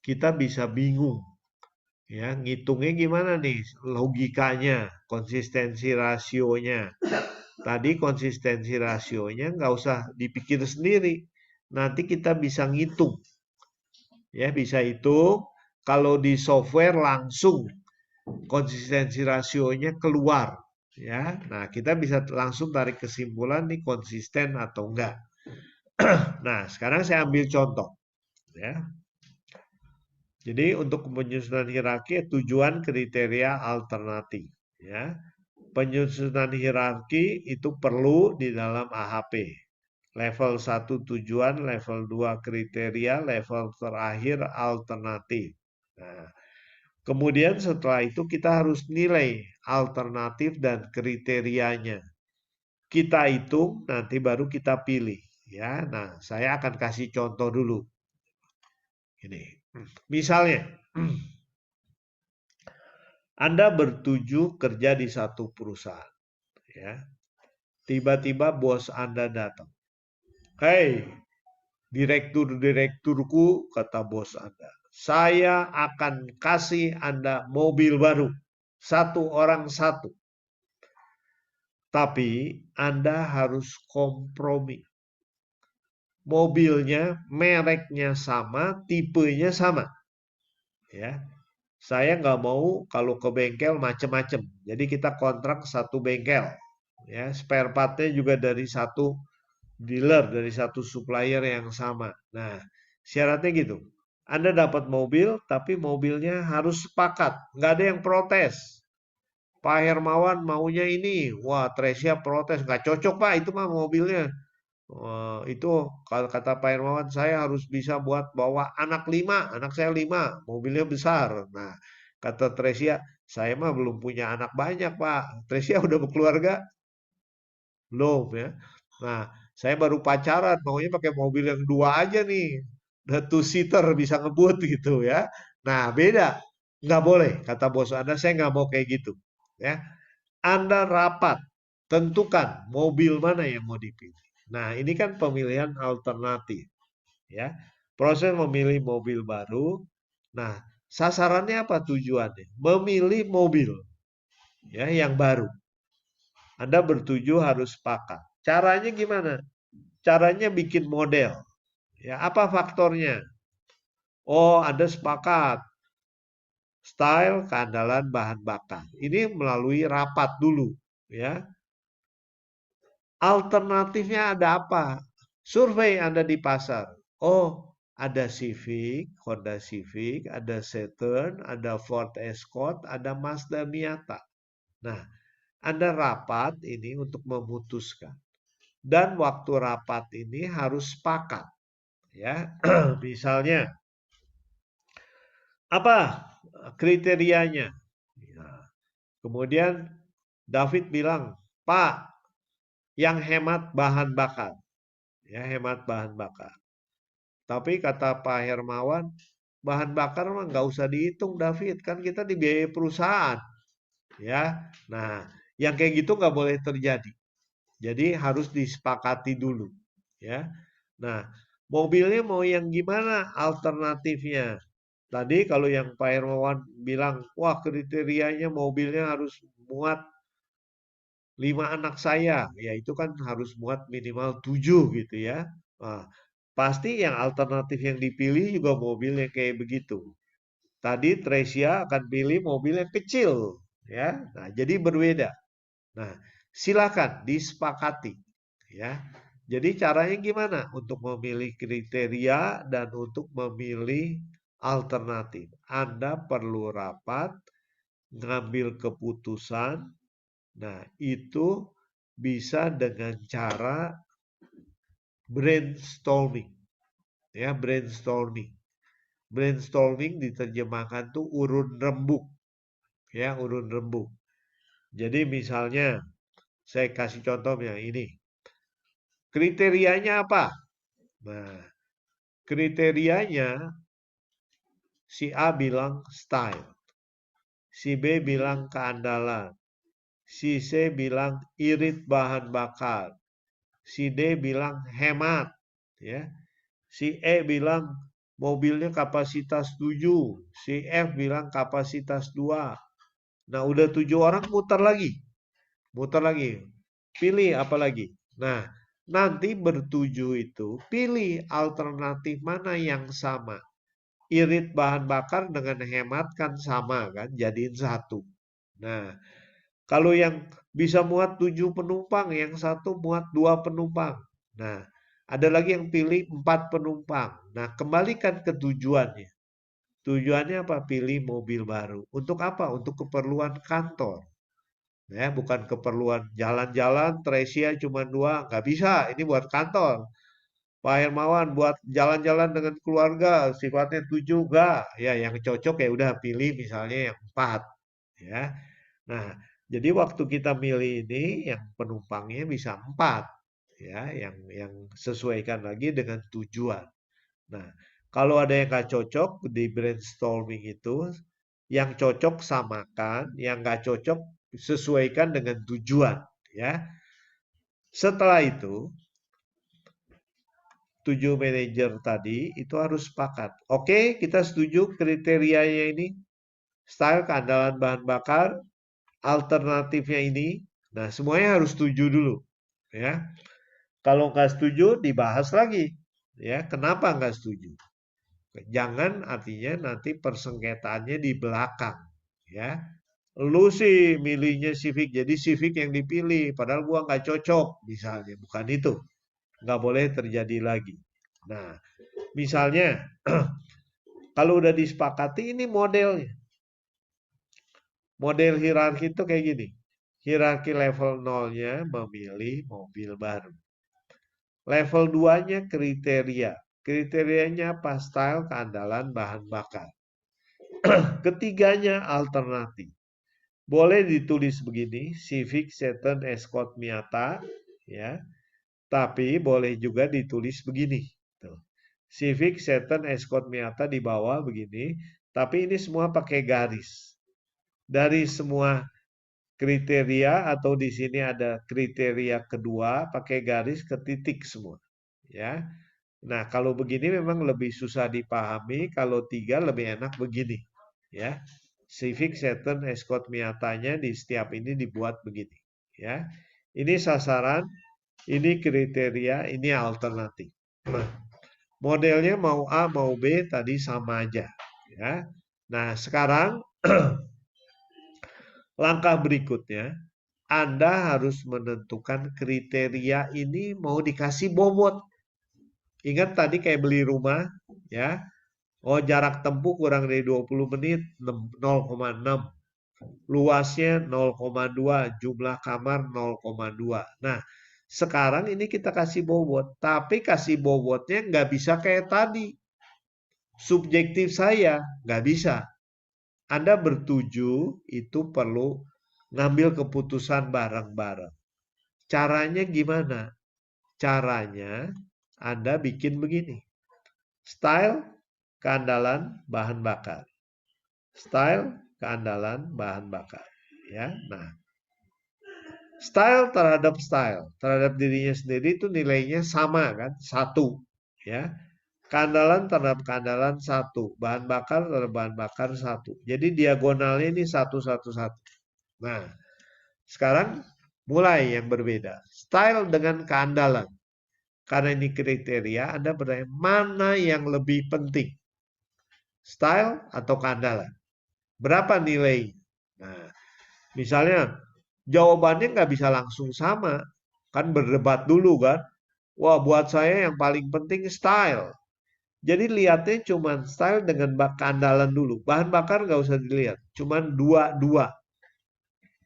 kita bisa bingung. Ya, ngitungnya gimana nih? Logikanya, konsistensi rasionya. Tadi konsistensi rasionya nggak usah dipikir sendiri. Nanti kita bisa ngitung. Ya, bisa hitung. Kalau di software langsung konsistensi rasionya keluar. Ya, nah kita bisa langsung tarik kesimpulan nih konsisten atau enggak. Nah, sekarang saya ambil contoh. Ya, jadi untuk penyusunan hierarki tujuan kriteria alternatif. Ya, penyusunan hierarki itu perlu di dalam AHP. Level 1 tujuan, level 2 kriteria, level terakhir alternatif. Nah, kemudian setelah itu kita harus nilai alternatif dan kriterianya. Kita hitung, nanti baru kita pilih. Ya, nah saya akan kasih contoh dulu. Ini, misalnya, Anda bertuju kerja di satu perusahaan. Ya, tiba-tiba bos Anda datang. Hei, direktur-direkturku, kata bos Anda, saya akan kasih Anda mobil baru. Satu orang satu. Tapi Anda harus kompromi. Mobilnya, mereknya sama, tipenya sama. Ya, saya nggak mau kalau ke bengkel macem-macem. Jadi kita kontrak satu bengkel. Ya, spare partnya juga dari satu dealer, dari satu supplier yang sama. Nah, syaratnya gitu. Anda dapat mobil, tapi mobilnya harus sepakat. Nggak ada yang protes. Pak Hermawan maunya ini. Wah, Tresia protes. Nggak cocok, Pak. Itu mah mobilnya. Itu kalau kata Pak Hermawan, saya harus bisa buat bawa anak 5. Anak saya 5. Mobilnya besar. Nah, kata Tresia, saya mah belum punya anak banyak, Pak. Tresia udah berkeluarga? Belum ya. Nah, saya baru pacaran, maunya pakai mobil yang 2 aja nih. Udah two seater bisa ngebut gitu ya. Nah, beda. Nggak boleh, kata bos Anda, saya nggak mau kayak gitu. Ya, Anda rapat, tentukan mobil mana yang mau dipilih. Nah, ini kan pemilihan alternatif. Ya, proses memilih mobil baru. Nah, sasarannya apa tujuannya? Memilih mobil ya yang baru. Anda bertujuh harus sepakat. Caranya gimana? Caranya bikin model. Ya, apa faktornya? Oh, Anda sepakat. Style, keandalan, bahan bakar. Ini melalui rapat dulu, ya. Alternatifnya ada apa? Survei Anda di pasar. Oh, ada Civic, Honda Civic, ada Saturn, ada Ford Escort, ada Mazda Miata. Nah, Anda rapat ini untuk memutuskan. Dan waktu rapat ini harus sepakat, ya. Misalnya, apa kriterianya? Ya. Kemudian David bilang, Pak, yang hemat bahan bakar. Ya, hemat bahan bakar. Tapi kata Pak Hermawan, bahan bakar mah nggak usah dihitung David, kan kita dibiayai perusahaan. Ya, nah yang kayak gitu nggak boleh terjadi. Jadi harus disepakati dulu. Ya, nah mobilnya mau yang gimana alternatifnya? Tadi kalau yang Pak Hermawan bilang, wah kriterianya mobilnya harus muat 5 anak saya, ya itu kan harus muat minimal 7 gitu ya. Nah, pasti yang alternatif yang dipilih juga mobil yang kayak begitu. Tadi Tresia akan pilih mobil yang kecil, ya. Nah, jadi berbeda. Nah, silakan disepakati, ya. Jadi caranya gimana untuk memilih kriteria dan untuk memilih alternatif? Anda perlu rapat, ngambil keputusan. Nah, itu bisa dengan cara brainstorming. Ya, brainstorming. Brainstorming diterjemahkan tuh urun rembuk. Ya, urun rembuk. Jadi misalnya, saya kasih contohnya ini. Kriterianya apa? Nah, kriterianya si A bilang style. Si B bilang keandalan. Si C bilang irit bahan bakar. Si D bilang hemat. Ya, si E bilang mobilnya kapasitas 7, si F bilang kapasitas 2. Nah, udah 7 orang muter lagi. Muter lagi. Pilih apa lagi? Nah, nanti bertujuh itu pilih alternatif mana yang sama. Irit bahan bakar dengan hemat kan sama kan, jadiin satu. Nah, kalau yang bisa muat 7 penumpang, yang satu muat 2 penumpang. Nah, ada lagi yang pilih 4 penumpang. Nah, kembalikan ke tujuannya. Tujuannya apa? Pilih mobil baru. Untuk apa? Untuk keperluan kantor. Ya, bukan keperluan jalan-jalan, Tresia cuma 2, nggak bisa. Ini buat kantor. Pak Hermawan buat jalan-jalan dengan keluarga, sifatnya 7, enggak. Ya, yang cocok ya udah pilih misalnya yang 4. Ya. Nah, jadi waktu kita milih ini yang penumpangnya bisa 4 ya, yang sesuaikan lagi dengan tujuan. Nah, kalau ada yang nggak cocok di brainstorming itu, yang cocok samakan, yang nggak cocok sesuaikan dengan tujuan ya. Setelah itu 7 manajer tadi itu harus sepakat. Oke, kita setuju kriterianya ini. Style, keandalan bahan bakar, alternatifnya ini. Nah, semuanya harus setuju dulu. Ya, kalau nggak setuju dibahas lagi. Ya, kenapa nggak setuju? Jangan artinya nanti persengketaannya di belakang. Ya, lu sih milihnya Civic, jadi Civic yang dipilih, padahal gua nggak cocok, misalnya, bukan itu, nggak boleh terjadi lagi. Nah, misalnya, kalau udah disepakati ini modelnya, model hierarki itu kayak gini, hierarki level 0-nya memilih mobil baru, level 2-nya kriteria, kriterianya apa? Style, keandalan, bahan bakar, ketiganya alternatif. Boleh ditulis begini, Civic, Saturn, Escort, Miata, ya. Tapi boleh juga ditulis begini. Tuh. Civic, Saturn, Escort, Miata di bawah begini. Tapi ini semua pakai garis. Dari semua kriteria atau di sini ada kriteria kedua pakai garis ke titik semua. Ya. Nah, kalau begini memang lebih susah dipahami. Kalau tiga lebih enak begini. Ya. Civic, Saturn, Escort, Miatanya di setiap ini dibuat begini. Ya. Ini sasaran, ini kriteria, ini alternatif. Nah, modelnya mau A mau B tadi sama aja. Ya. Nah, sekarang langkah berikutnya, Anda harus menentukan kriteria ini mau dikasih bobot. Ingat tadi kayak beli rumah, ya. Oh, jarak tempuh kurang dari 20 menit, 0,6. Luasnya 0,2, jumlah kamar 0,2. Nah, sekarang ini kita kasih bobot, tapi kasih bobotnya nggak bisa kayak tadi. Subjektif saya nggak bisa. Anda bertuju itu perlu ngambil keputusan bareng-bareng. Caranya gimana? Caranya Anda bikin begini. Style, keandalan, bahan bakar. Style, keandalan, bahan bakar. Ya, nah, style terhadap dirinya sendiri itu nilainya sama kan, satu. Ya, keandalan terhadap keandalan satu, bahan bakar terhadap bahan bakar satu. Jadi diagonalnya ini satu satu satu. Nah, sekarang mulai yang berbeda. Style dengan keandalan. Karena ini kriteria, Anda bertanya mana yang lebih penting? Style atau keandalan? Berapa nilai? Nah, misalnya jawabannya nggak bisa langsung sama. Kan berdebat dulu kan. Wah, buat saya yang paling penting style. Jadi lihatnya cuma style dengan keandalan dulu. Bahan bakar nggak usah dilihat. Cuman dua-dua.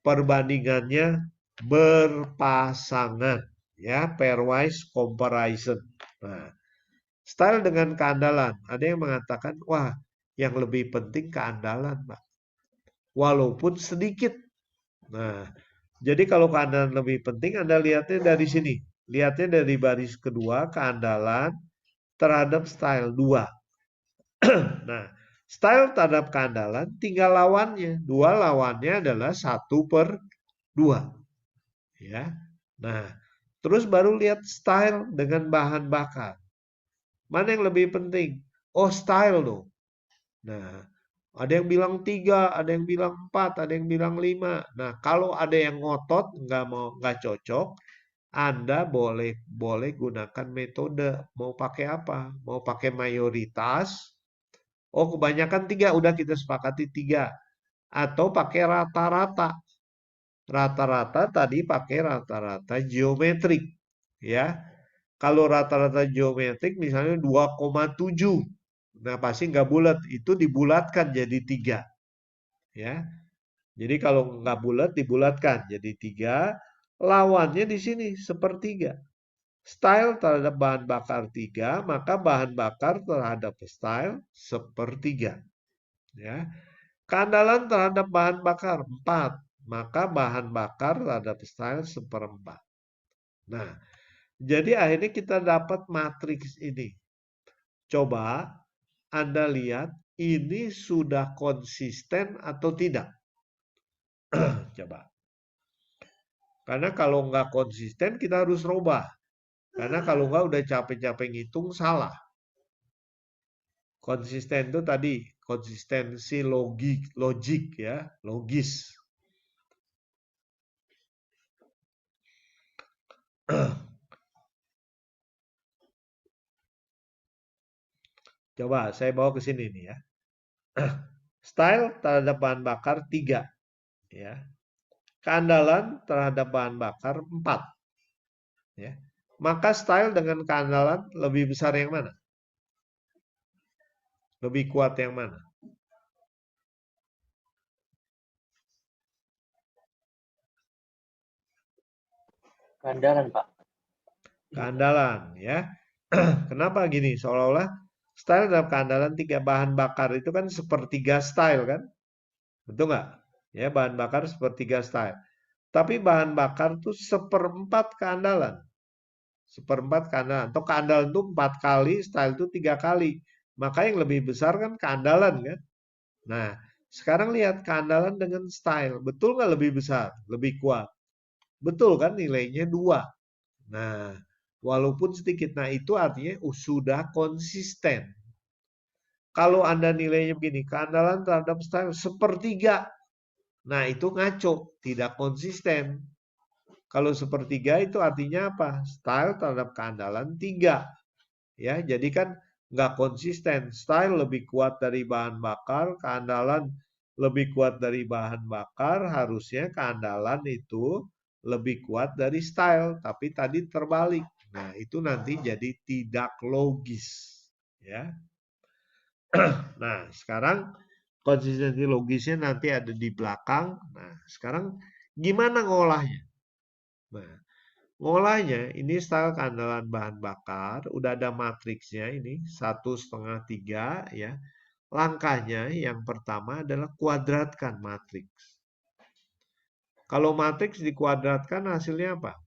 Perbandingannya berpasangan. Ya, pairwise comparison. Nah, style dengan keandalan. Ada yang mengatakan, wah yang lebih penting keandalan, Pak. Walaupun sedikit. Nah, jadi kalau keandalan lebih penting, Anda lihatnya dari sini. Lihatnya dari baris kedua, keandalan terhadap style 2. Nah, style terhadap keandalan tinggal lawannya. Dua lawannya adalah 1/2. Ya. Nah, terus baru lihat style dengan bahan bakar. Mana yang lebih penting? Oh, style dong. Nah, ada yang bilang 3, ada yang bilang 4, ada yang bilang 5. Nah, kalau ada yang ngotot, nggak cocok, Anda boleh boleh gunakan metode. Mau pakai apa? Mau pakai mayoritas? Oh, kebanyakan 3, udah kita sepakati 3. Atau pakai rata-rata. Rata-rata tadi pakai rata-rata geometrik. Ya, kalau rata-rata geometrik misalnya 2,7. Nah, pasti nggak bulat. Itu dibulatkan jadi 3. Ya, jadi kalau nggak bulat dibulatkan jadi 3. Lawannya di sini sepertiga. Style terhadap bahan bakar 3, maka bahan bakar terhadap style sepertiga. Ya. Keandalan terhadap bahan bakar 4, maka bahan bakar terhadap style seperempat. Nah, jadi akhirnya kita dapat matriks ini. Coba Anda lihat ini sudah konsisten atau tidak. Coba. Karena kalau nggak konsisten kita harus rubah. Karena kalau nggak udah capek-capek ngitung salah. Konsisten itu tadi konsistensi logik ya, logis. Coba saya bawa ke sini nih ya. Style terhadap bahan bakar 3 ya. Keandalan terhadap bahan bakar 4 ya. Maka style dengan keandalan lebih besar yang mana? Lebih kuat yang mana? Keandalan, Pak. Keandalan ya. Kenapa gini? Seolah-olah style dalam keandalan 3 bahan bakar itu kan sepertiga style kan? Betul nggak? Ya, bahan bakar sepertiga style. Tapi bahan bakar tuh seperempat keandalan. Seperempat keandalan. Atau keandalan itu 4 kali, style itu 3 kali. Maka yang lebih besar kan keandalan kan? Nah, sekarang lihat keandalan dengan style. Betul nggak lebih besar? Lebih kuat? Betul kan nilainya 2. Nah, walaupun sedikit. Nah, itu artinya sudah konsisten. Kalau Anda nilainya begini, keandalan terhadap style sepertiga. Nah, itu ngaco, tidak konsisten. Kalau sepertiga itu artinya apa? Style terhadap keandalan 3. Ya, jadi kan nggak konsisten. Style lebih kuat dari bahan bakar, keandalan lebih kuat dari bahan bakar, harusnya keandalan itu lebih kuat dari style, tapi tadi terbalik. Nah, itu nanti jadi tidak logis, ya. Nah, sekarang konsistensi logisnya nanti ada di belakang. Nah, sekarang gimana ngolahnya? Nah, ngolahnya ini style keandalan bahan bakar, udah ada matriksnya ini 1,5 3 ya. Langkahnya yang pertama adalah kuadratkan matriks. Kalau matriks dikuadratkan hasilnya apa?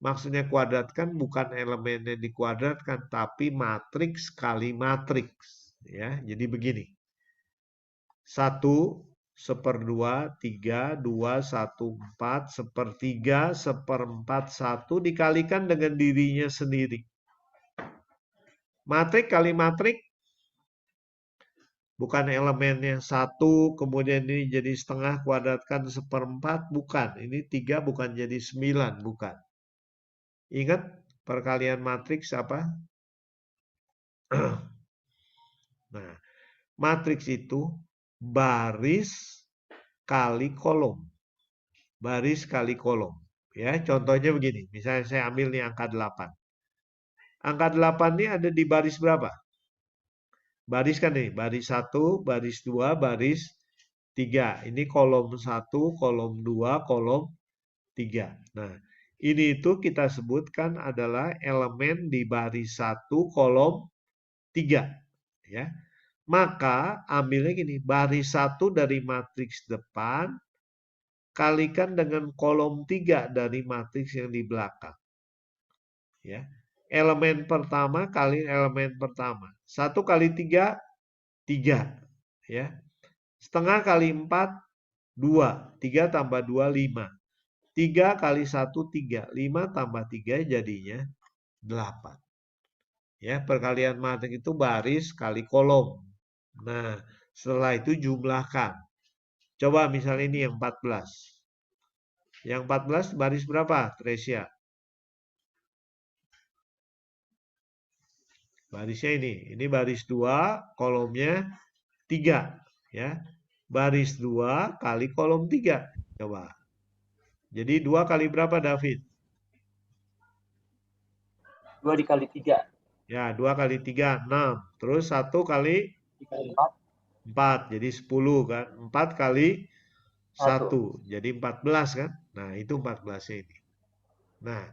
Maksudnya kuadratkan bukan elemennya dikuadratkan, tapi matriks kali matriks. Ya, jadi begini. 1/2, 3, 2, 1, 4, 1/3, 1/4, 1 dikalikan dengan dirinya sendiri. Matrik kali matrik bukan elemennya 1, kemudian ini jadi setengah kuadratkan 1/4, bukan. Ini 3 bukan jadi 9, bukan. Ingat perkalian matriks apa? Nah, matriks itu baris kali kolom. Baris kali kolom. Ya, contohnya begini. Misalnya saya ambil nih angka 8. Angka 8 ini ada di baris berapa? Baris kan nih, baris 1, baris 2, baris 3. Ini kolom 1, kolom 2, kolom 3. Nah, ini itu kita sebutkan adalah elemen di baris 1, kolom 3. Ya. Maka ambilnya gini, baris 1 dari matriks depan kalikan dengan kolom 3 dari matriks yang di belakang. Ya. Elemen pertama kali elemen pertama. 1 kali 3, 3. Ya. Setengah kali 4, 2. 3 tambah 2, 5. 3 kali 1, 3. 5 tambah 3 jadinya 8. Ya, perkalian matriks itu baris kali kolom. Nah, setelah itu jumlahkan. Coba misalnya ini yang 14. Yang 14 baris berapa, Tresia? Barisnya ini baris 2, kolomnya 3. Ya. Baris 2 kali kolom 3. Coba. Jadi 2 kali berapa, David? 2 dikali 3. Ya, 2 kali 3, 6. Terus 1 kali 4, jadi 10 kan. 4 kali 1, jadi 14 kan. Nah, itu 14-nya ini. Nah,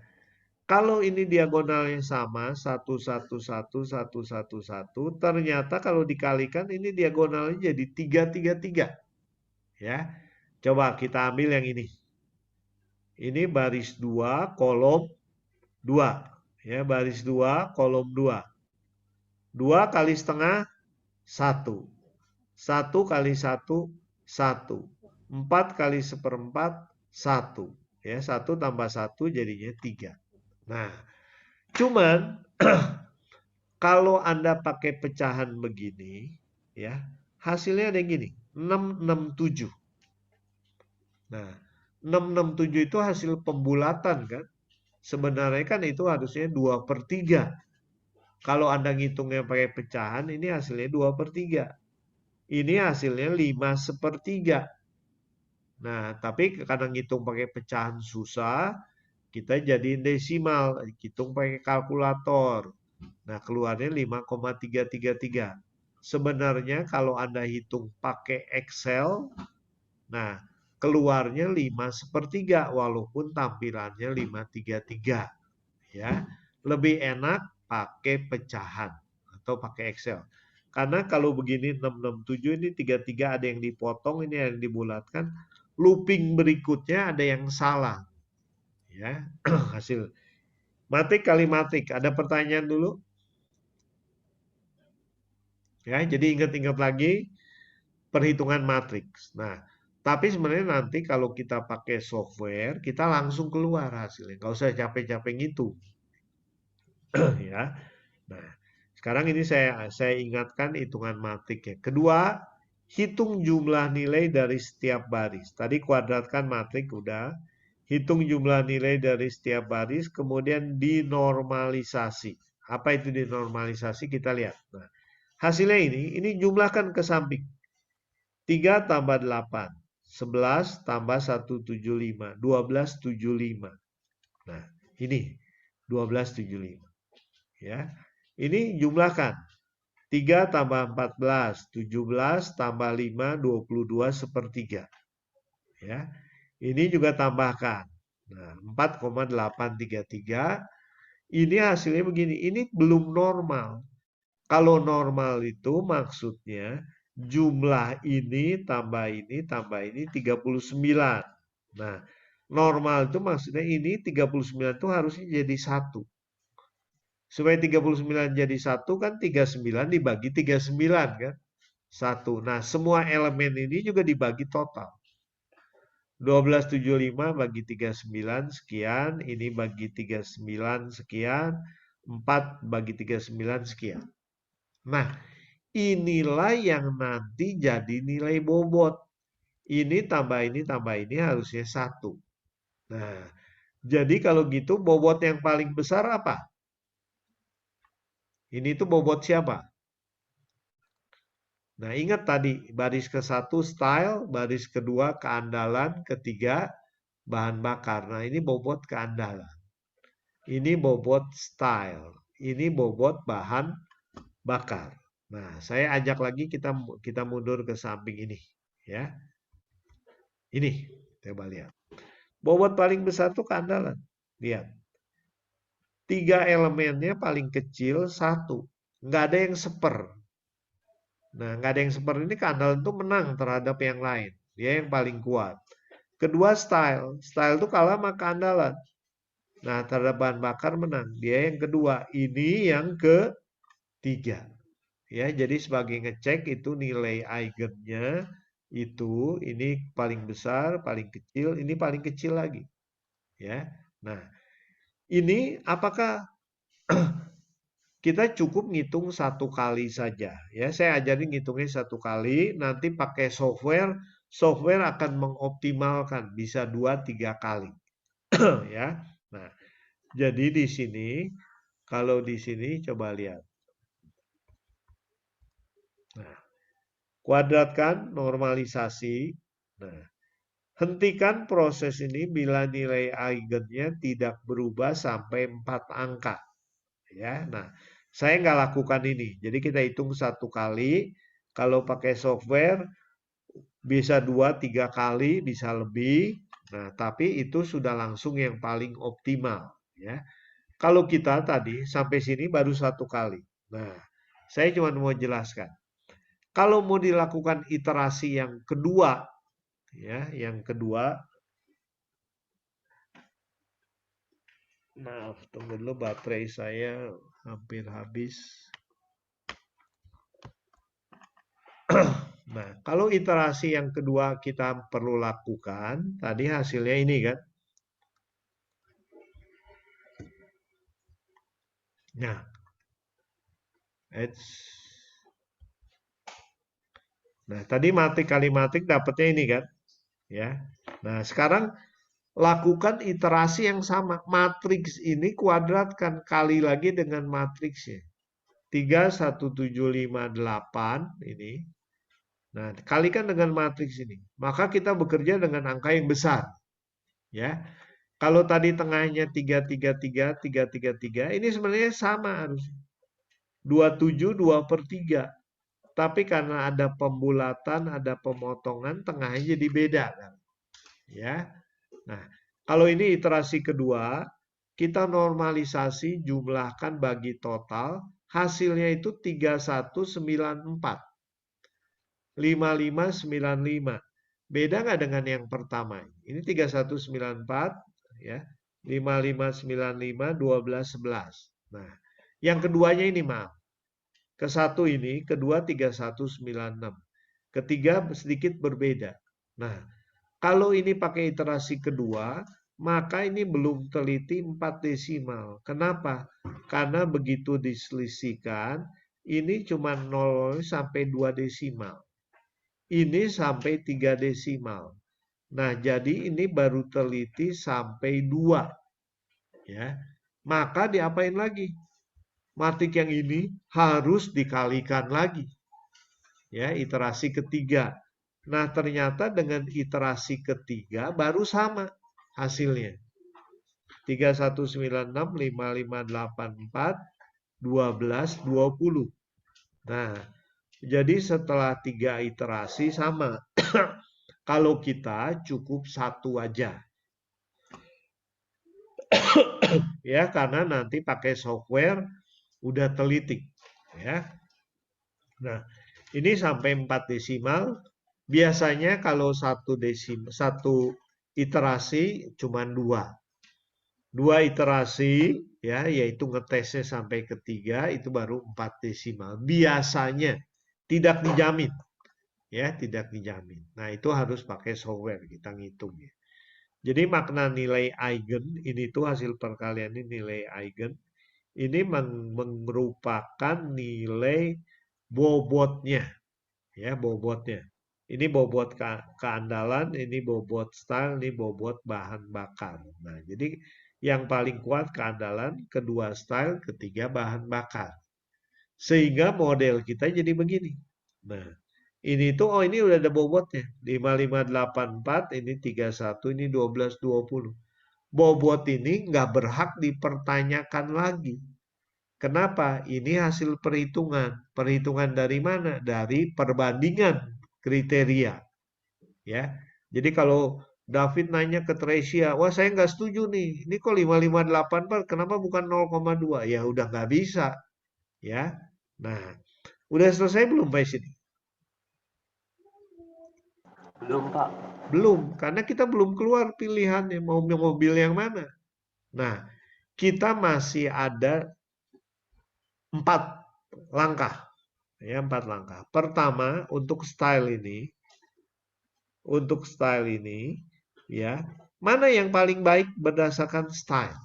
kalau ini diagonalnya sama, 1, 1, 1, 1, 1, 1, ternyata kalau dikalikan ini diagonalnya jadi 3, 3, 3. Ya, coba kita ambil yang ini. Ini baris 2, kolom 2. Ya, baris 2, kolom 2. 2 kali setengah, 1. 1 kali 1, 1. 4 kali 1/4, 1. Ya, 1 tambah 1 jadinya 3. Nah, Cuman kalau Anda pakai pecahan begini, ya, hasilnya ada yang gini, 667. Nah, 667 itu hasil pembulatan kan? Sebenarnya kan itu harusnya 2/3. Kalau Anda ngitungnya pakai pecahan, ini hasilnya 2/3. Ini hasilnya 5/3. Nah, tapi karena ngitung pakai pecahan susah, kita jadiin desimal, hitung pakai kalkulator. Nah, keluarnya 5,333. Sebenarnya kalau Anda hitung pakai Excel, nah keluarnya 5/3 walaupun tampilannya 533. Ya, lebih enak pakai pecahan atau pakai Excel. Karena kalau begini 667 ini 33 ada yang dipotong, ini yang dibulatkan. Looping berikutnya ada yang salah. Ya, hasil matik kali matik. Ada pertanyaan dulu? Ya, jadi ingat-ingat lagi perhitungan matriks. Nah, tapi sebenarnya nanti kalau kita pakai software, kita langsung keluar hasilnya. Nggak usah capek-capek ngitung. Ya. Nah, sekarang ini saya ingatkan hitungan matrik ya. Kedua, hitung jumlah nilai dari setiap baris. Tadi kuadratkan matrik udah. Hitung jumlah nilai dari setiap baris, kemudian dinormalisasi. Apa itu dinormalisasi? Kita lihat. Nah, hasilnya ini jumlahkan ke samping. 3 tambah 8, 11 tambah 175, 1275. Nah, ini 1275. Ya. Ini jumlahkan. 3 tambah 14, 17 tambah 5, 22/3. Ya. Ini juga tambahkan. Nah, 4,833. Ini hasilnya begini. Ini belum normal. Kalau normal itu maksudnya jumlah ini tambah ini tambah ini 39. Nah, normal itu maksudnya ini 39 itu harusnya jadi 1. Supaya 39 jadi 1 kan 39 dibagi 39 kan? 1. Nah, semua elemen ini juga dibagi total. 1275 bagi 39 sekian, ini bagi 39 sekian, 4 bagi 39 sekian. Nah, inilah yang nanti jadi nilai bobot. Ini tambah ini harusnya 1. Nah, jadi kalau gitu bobot yang paling besar apa? Ini tuh bobot siapa? Nah, ingat tadi baris ke-1 style, baris kedua keandalan, ketiga bahan bakar. Nah, ini bobot keandalan. Ini bobot style. Ini bobot bahan bakar. Nah, saya ajak lagi kita mundur ke samping ini, ya. Ini, coba lihat. Bobot paling besar tuh keandalan. Lihat. 3 elemennya paling kecil 1. Nggak ada yang seper. Nah, nggak ada yang seper ini keandalan tuh menang terhadap yang lain. Dia yang paling kuat. Kedua style. Style tuh kalah sama keandalan. Nah, terhadap bahan bakar menang. Dia yang kedua. Ini yang ketiga. Ya, jadi sebagai ngecek itu nilai eigennya itu ini paling besar, paling kecil, ini paling kecil lagi. Ya. Nah, ini apakah kita cukup ngitung 1 kali saja. Ya, saya ajarin ngitungnya 1 kali, nanti pakai software, software akan mengoptimalkan bisa 2-3 kali. Ya. Nah, jadi di sini kalau di sini coba lihat. Nah, kuadratkan normalisasi. Nah, hentikan proses ini bila nilai eigennya tidak berubah sampai 4 angka. Ya, nah, saya nggak lakukan ini. Jadi kita hitung 1 kali. Kalau pakai software bisa 2-3 kali, bisa lebih. Nah, tapi itu sudah langsung yang paling optimal. Ya, kalau kita tadi sampai sini baru 1 kali. Nah, saya cuma mau jelaskan. Kalau mau dilakukan iterasi yang kedua, ya, yang kedua, maaf, tunggu dulu baterai saya hampir habis. Nah, kalau iterasi yang kedua kita perlu lakukan, tadi hasilnya ini kan. Nah, nah tadi matik kali matik dapatnya ini kan, ya. Nah, sekarang lakukan iterasi yang sama. Matriks ini kuadratkan kali lagi dengan matriksnya. 31758 ini. Nah, kalikan dengan matriks ini. Maka kita bekerja dengan angka yang besar. Ya. Kalau tadi tengahnya 333, 333, ini sebenarnya sama harusnya. 27, 2/3. Tapi karena ada pembulatan, ada pemotongan, tengahnya jadi beda. Kan? Ya. Nah, kalau ini iterasi kedua, kita normalisasi, jumlahkan bagi total, hasilnya itu 3194. 5595. Beda nggak dengan yang pertama? Ini 3194, ya. 5595, 1211. Nah, yang keduanya ini maaf. Ke satu ini, kedua 3196. Ketiga sedikit berbeda. Nah, kalau ini pakai iterasi kedua, maka ini belum teliti 4 desimal. Kenapa? Karena begitu diselisihkan, ini cuma 0 sampai 2 desimal. Ini sampai 3 desimal. Nah, jadi ini baru teliti sampai 2. Ya. Maka diapain lagi? Matik yang ini harus dikalikan lagi. Ya, iterasi ketiga. Nah, ternyata dengan iterasi ketiga baru sama hasilnya. 3196, 5584, 1220. Nah, jadi setelah 3 iterasi sama. Kalau kita cukup 1 aja. Ya, karena nanti pakai software udah teliti. Ya. Nah, ini sampai 4 desimal. Biasanya kalau satu iterasi cuma 2. 2 iterasi, ya, yaitu ngetesnya sampai ketiga, itu baru 4 desimal. Biasanya tidak dijamin. Ya, tidak dijamin. Nah, itu harus pakai software kita ngitung ya. Jadi makna nilai eigen, ini tuh hasil perkalian ini nilai eigen, ini merupakan nilai bobotnya. Ya, bobotnya. Ini bobot keandalan, ini bobot style, ini bobot bahan bakar. Nah, jadi yang paling kuat keandalan, kedua style, ketiga bahan bakar. Sehingga model kita jadi begini. Nah, ini tuh, oh ini udah ada bobotnya. 5584, ini 31, ini 1220. Bobot ini nggak berhak dipertanyakan lagi. Kenapa? Ini hasil perhitungan. Perhitungan dari mana? Dari perbandingan kriteria. Ya. Jadi kalau David nanya ke Tresia, wah saya nggak setuju nih. Ini kok 5584, kenapa bukan 0,2? Ya udah nggak bisa. Ya. Nah, udah selesai belum Pak sini? Belum, Pak. Belum, karena kita belum keluar pilihannya mau mobil yang mana. Nah, kita masih ada 4 langkah. Ya, 4 langkah. Pertama, untuk style ini, ya, mana yang paling baik berdasarkan style.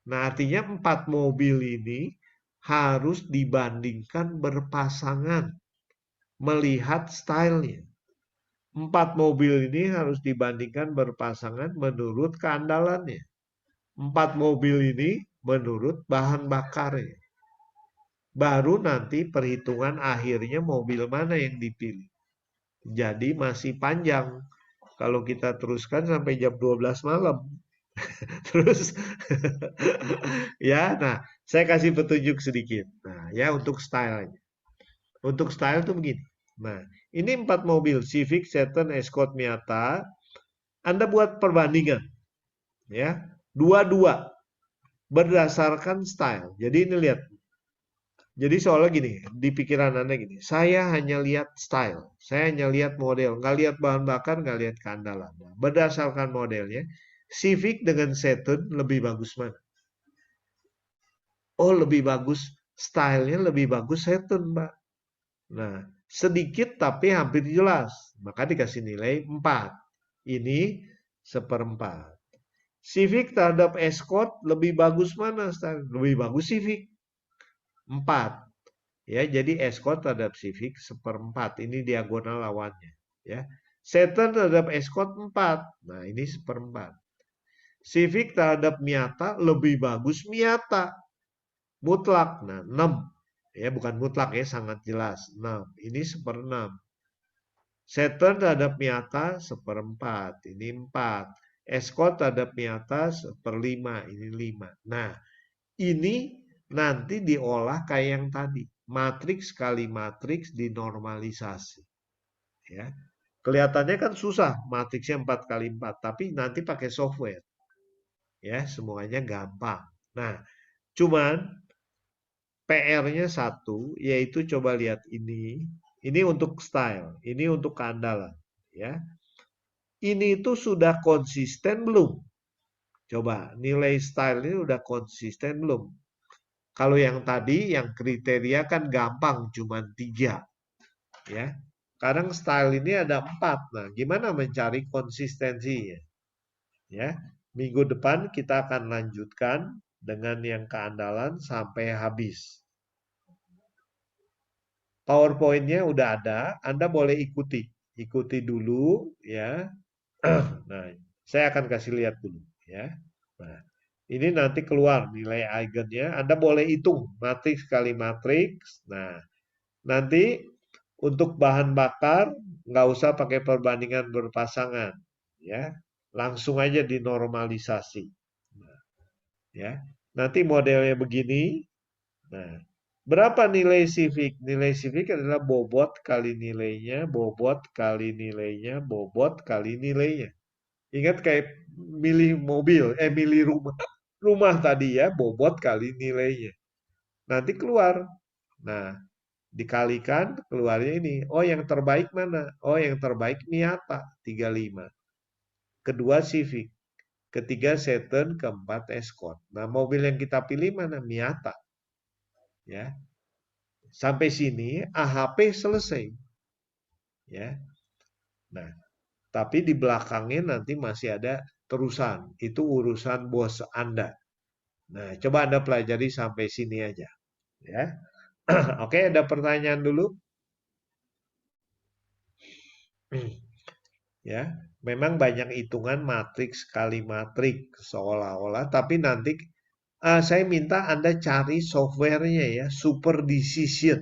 Nah, artinya 4 mobil ini harus dibandingkan berpasangan, melihat stylenya. 4 mobil ini harus dibandingkan berpasangan menurut keandalannya. 4 mobil ini menurut bahan bakarnya. Baru nanti perhitungan akhirnya mobil mana yang dipilih. Jadi masih panjang. Kalau kita teruskan sampai jam 12 malam. Terus ya, nah saya kasih petunjuk sedikit. Nah, ya untuk stylenya. Untuk style tuh begini. Nah, ini 4 mobil Civic, Saturn, Escort, Miata. Anda buat perbandingan. Ya, dua-dua berdasarkan style. Jadi ini lihat. Jadi soalnya gini, di pikiran Anda gini, saya hanya lihat style, saya hanya lihat model, nggak lihat bahan bakar, nggak lihat keandalan. Nah, berdasarkan modelnya, Civic dengan Saturn lebih bagus mana? Oh, lebih bagus, stylenya lebih bagus Saturn, Mbak. Nah, sedikit tapi hampir jelas, maka dikasih nilai 4. Ini 1/4. Civic terhadap Escort lebih bagus mana? Lebih bagus Civic 4. Ya, jadi Escort terhadap Civic 1/4. Ini diagonal lawannya. Ya. Saturn terhadap Escort 4. Nah, ini 1/4. Civic terhadap Miata lebih bagus Miata. Mutlak. Nah, 6. Ya, bukan mutlak ya, sangat jelas. 6. Ini 1/6. Saturn terhadap Miata 1/4. Ini 4. Escort terhadap Miata 1/5. Ini 5. Nah, ini nanti diolah kayak yang tadi. Matriks kali matriks dinormalisasi. Ya. Kelihatannya kan susah, matriksnya 4 kali 4. Tapi nanti pakai software. Ya, semuanya gampang. Nah, cuman PR-nya satu, yaitu coba lihat ini. Ini untuk style, ini untuk keandalan. Ya. Ini itu sudah konsisten belum? Coba, nilai style ini udah konsisten belum? Kalau yang tadi, yang kriteria kan gampang, cuma 3. Ya. Kadang style ini ada 4. Nah, gimana mencari konsistensinya? Ya. Minggu depan kita akan lanjutkan dengan yang keandalan sampai habis. PowerPoint-nya udah ada, Anda boleh ikuti. Ikuti dulu ya. Nah, saya akan kasih lihat dulu ya. Nah, ini nanti keluar nilai eigennya. Anda boleh hitung matriks kali matriks. Nah, nanti untuk bahan bakar nggak usah pakai perbandingan berpasangan ya. Langsung aja dinormalisasi. Nah, ya. Nanti modelnya begini. Nah, berapa nilai civic? Nilai civic adalah bobot kali nilainya, bobot kali nilainya, bobot kali nilainya. Ingat kayak milih mobil, milih rumah. Rumah tadi ya, bobot kali nilainya. Nanti keluar. Nah, dikalikan keluarnya ini. Oh, yang terbaik mana? Oh, yang terbaik Miata 35. Kedua Civic. Ketiga Saturn, keempat Escort. Nah, mobil yang kita pilih mana? Miata. Ya. Sampai sini AHP selesai. Ya. Nah, tapi di belakangnya nanti masih ada terusan. Itu urusan bos Anda. Nah, coba Anda pelajari sampai sini aja. Ya. Oke, ada pertanyaan dulu? Ya, memang banyak hitungan matriks kali matriks seolah-olah, tapi nanti saya minta Anda cari softwarenya ya, Super Decision.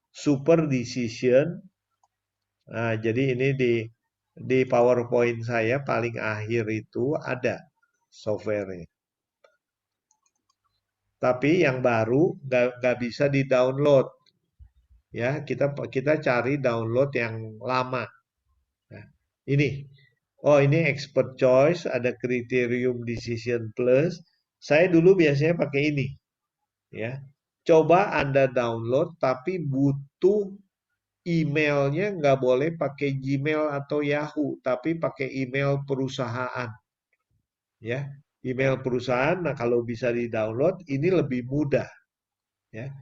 Super Decision. Nah, jadi ini di PowerPoint saya paling akhir itu ada softwarenya. Tapi yang baru nggak bisa di-download. Ya, kita cari download yang lama. Nah, ini. Oh, ini expert choice, ada criterium decision plus. Saya dulu biasanya pakai ini. Ya. Coba Anda download tapi butuh emailnya nggak boleh pakai Gmail atau Yahoo, tapi pakai email perusahaan. Ya, email perusahaan. Nah, kalau bisa di-download ini lebih mudah. Ya.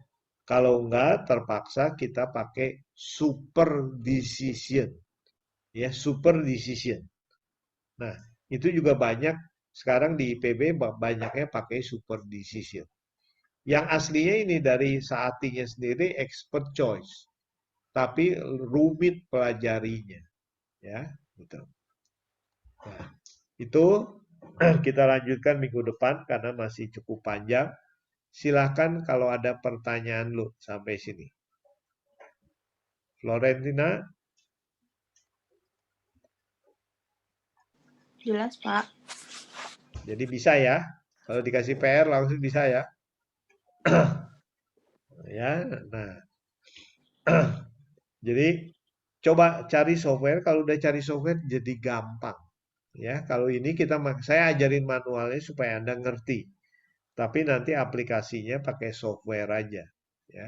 Kalau enggak terpaksa kita pakai super decision. Ya, super decision. Nah, itu juga banyak sekarang di IPB banyaknya pakai super decision. Yang aslinya ini dari Saatinya sendiri expert choice. Tapi rumit pelajarinya. Ya, gitu. Nah, itu kita lanjutkan minggu depan karena masih cukup panjang. Silahkan kalau ada pertanyaan lu sampai sini. Florentina? Jelas, Pak. Jadi bisa ya. Kalau dikasih PR langsung bisa ya. Ya, nah. Jadi coba cari software, kalau udah cari software jadi gampang. Ya, kalau ini saya ajarin manualnya supaya Anda ngerti. Tapi nanti aplikasinya pakai software aja, ya.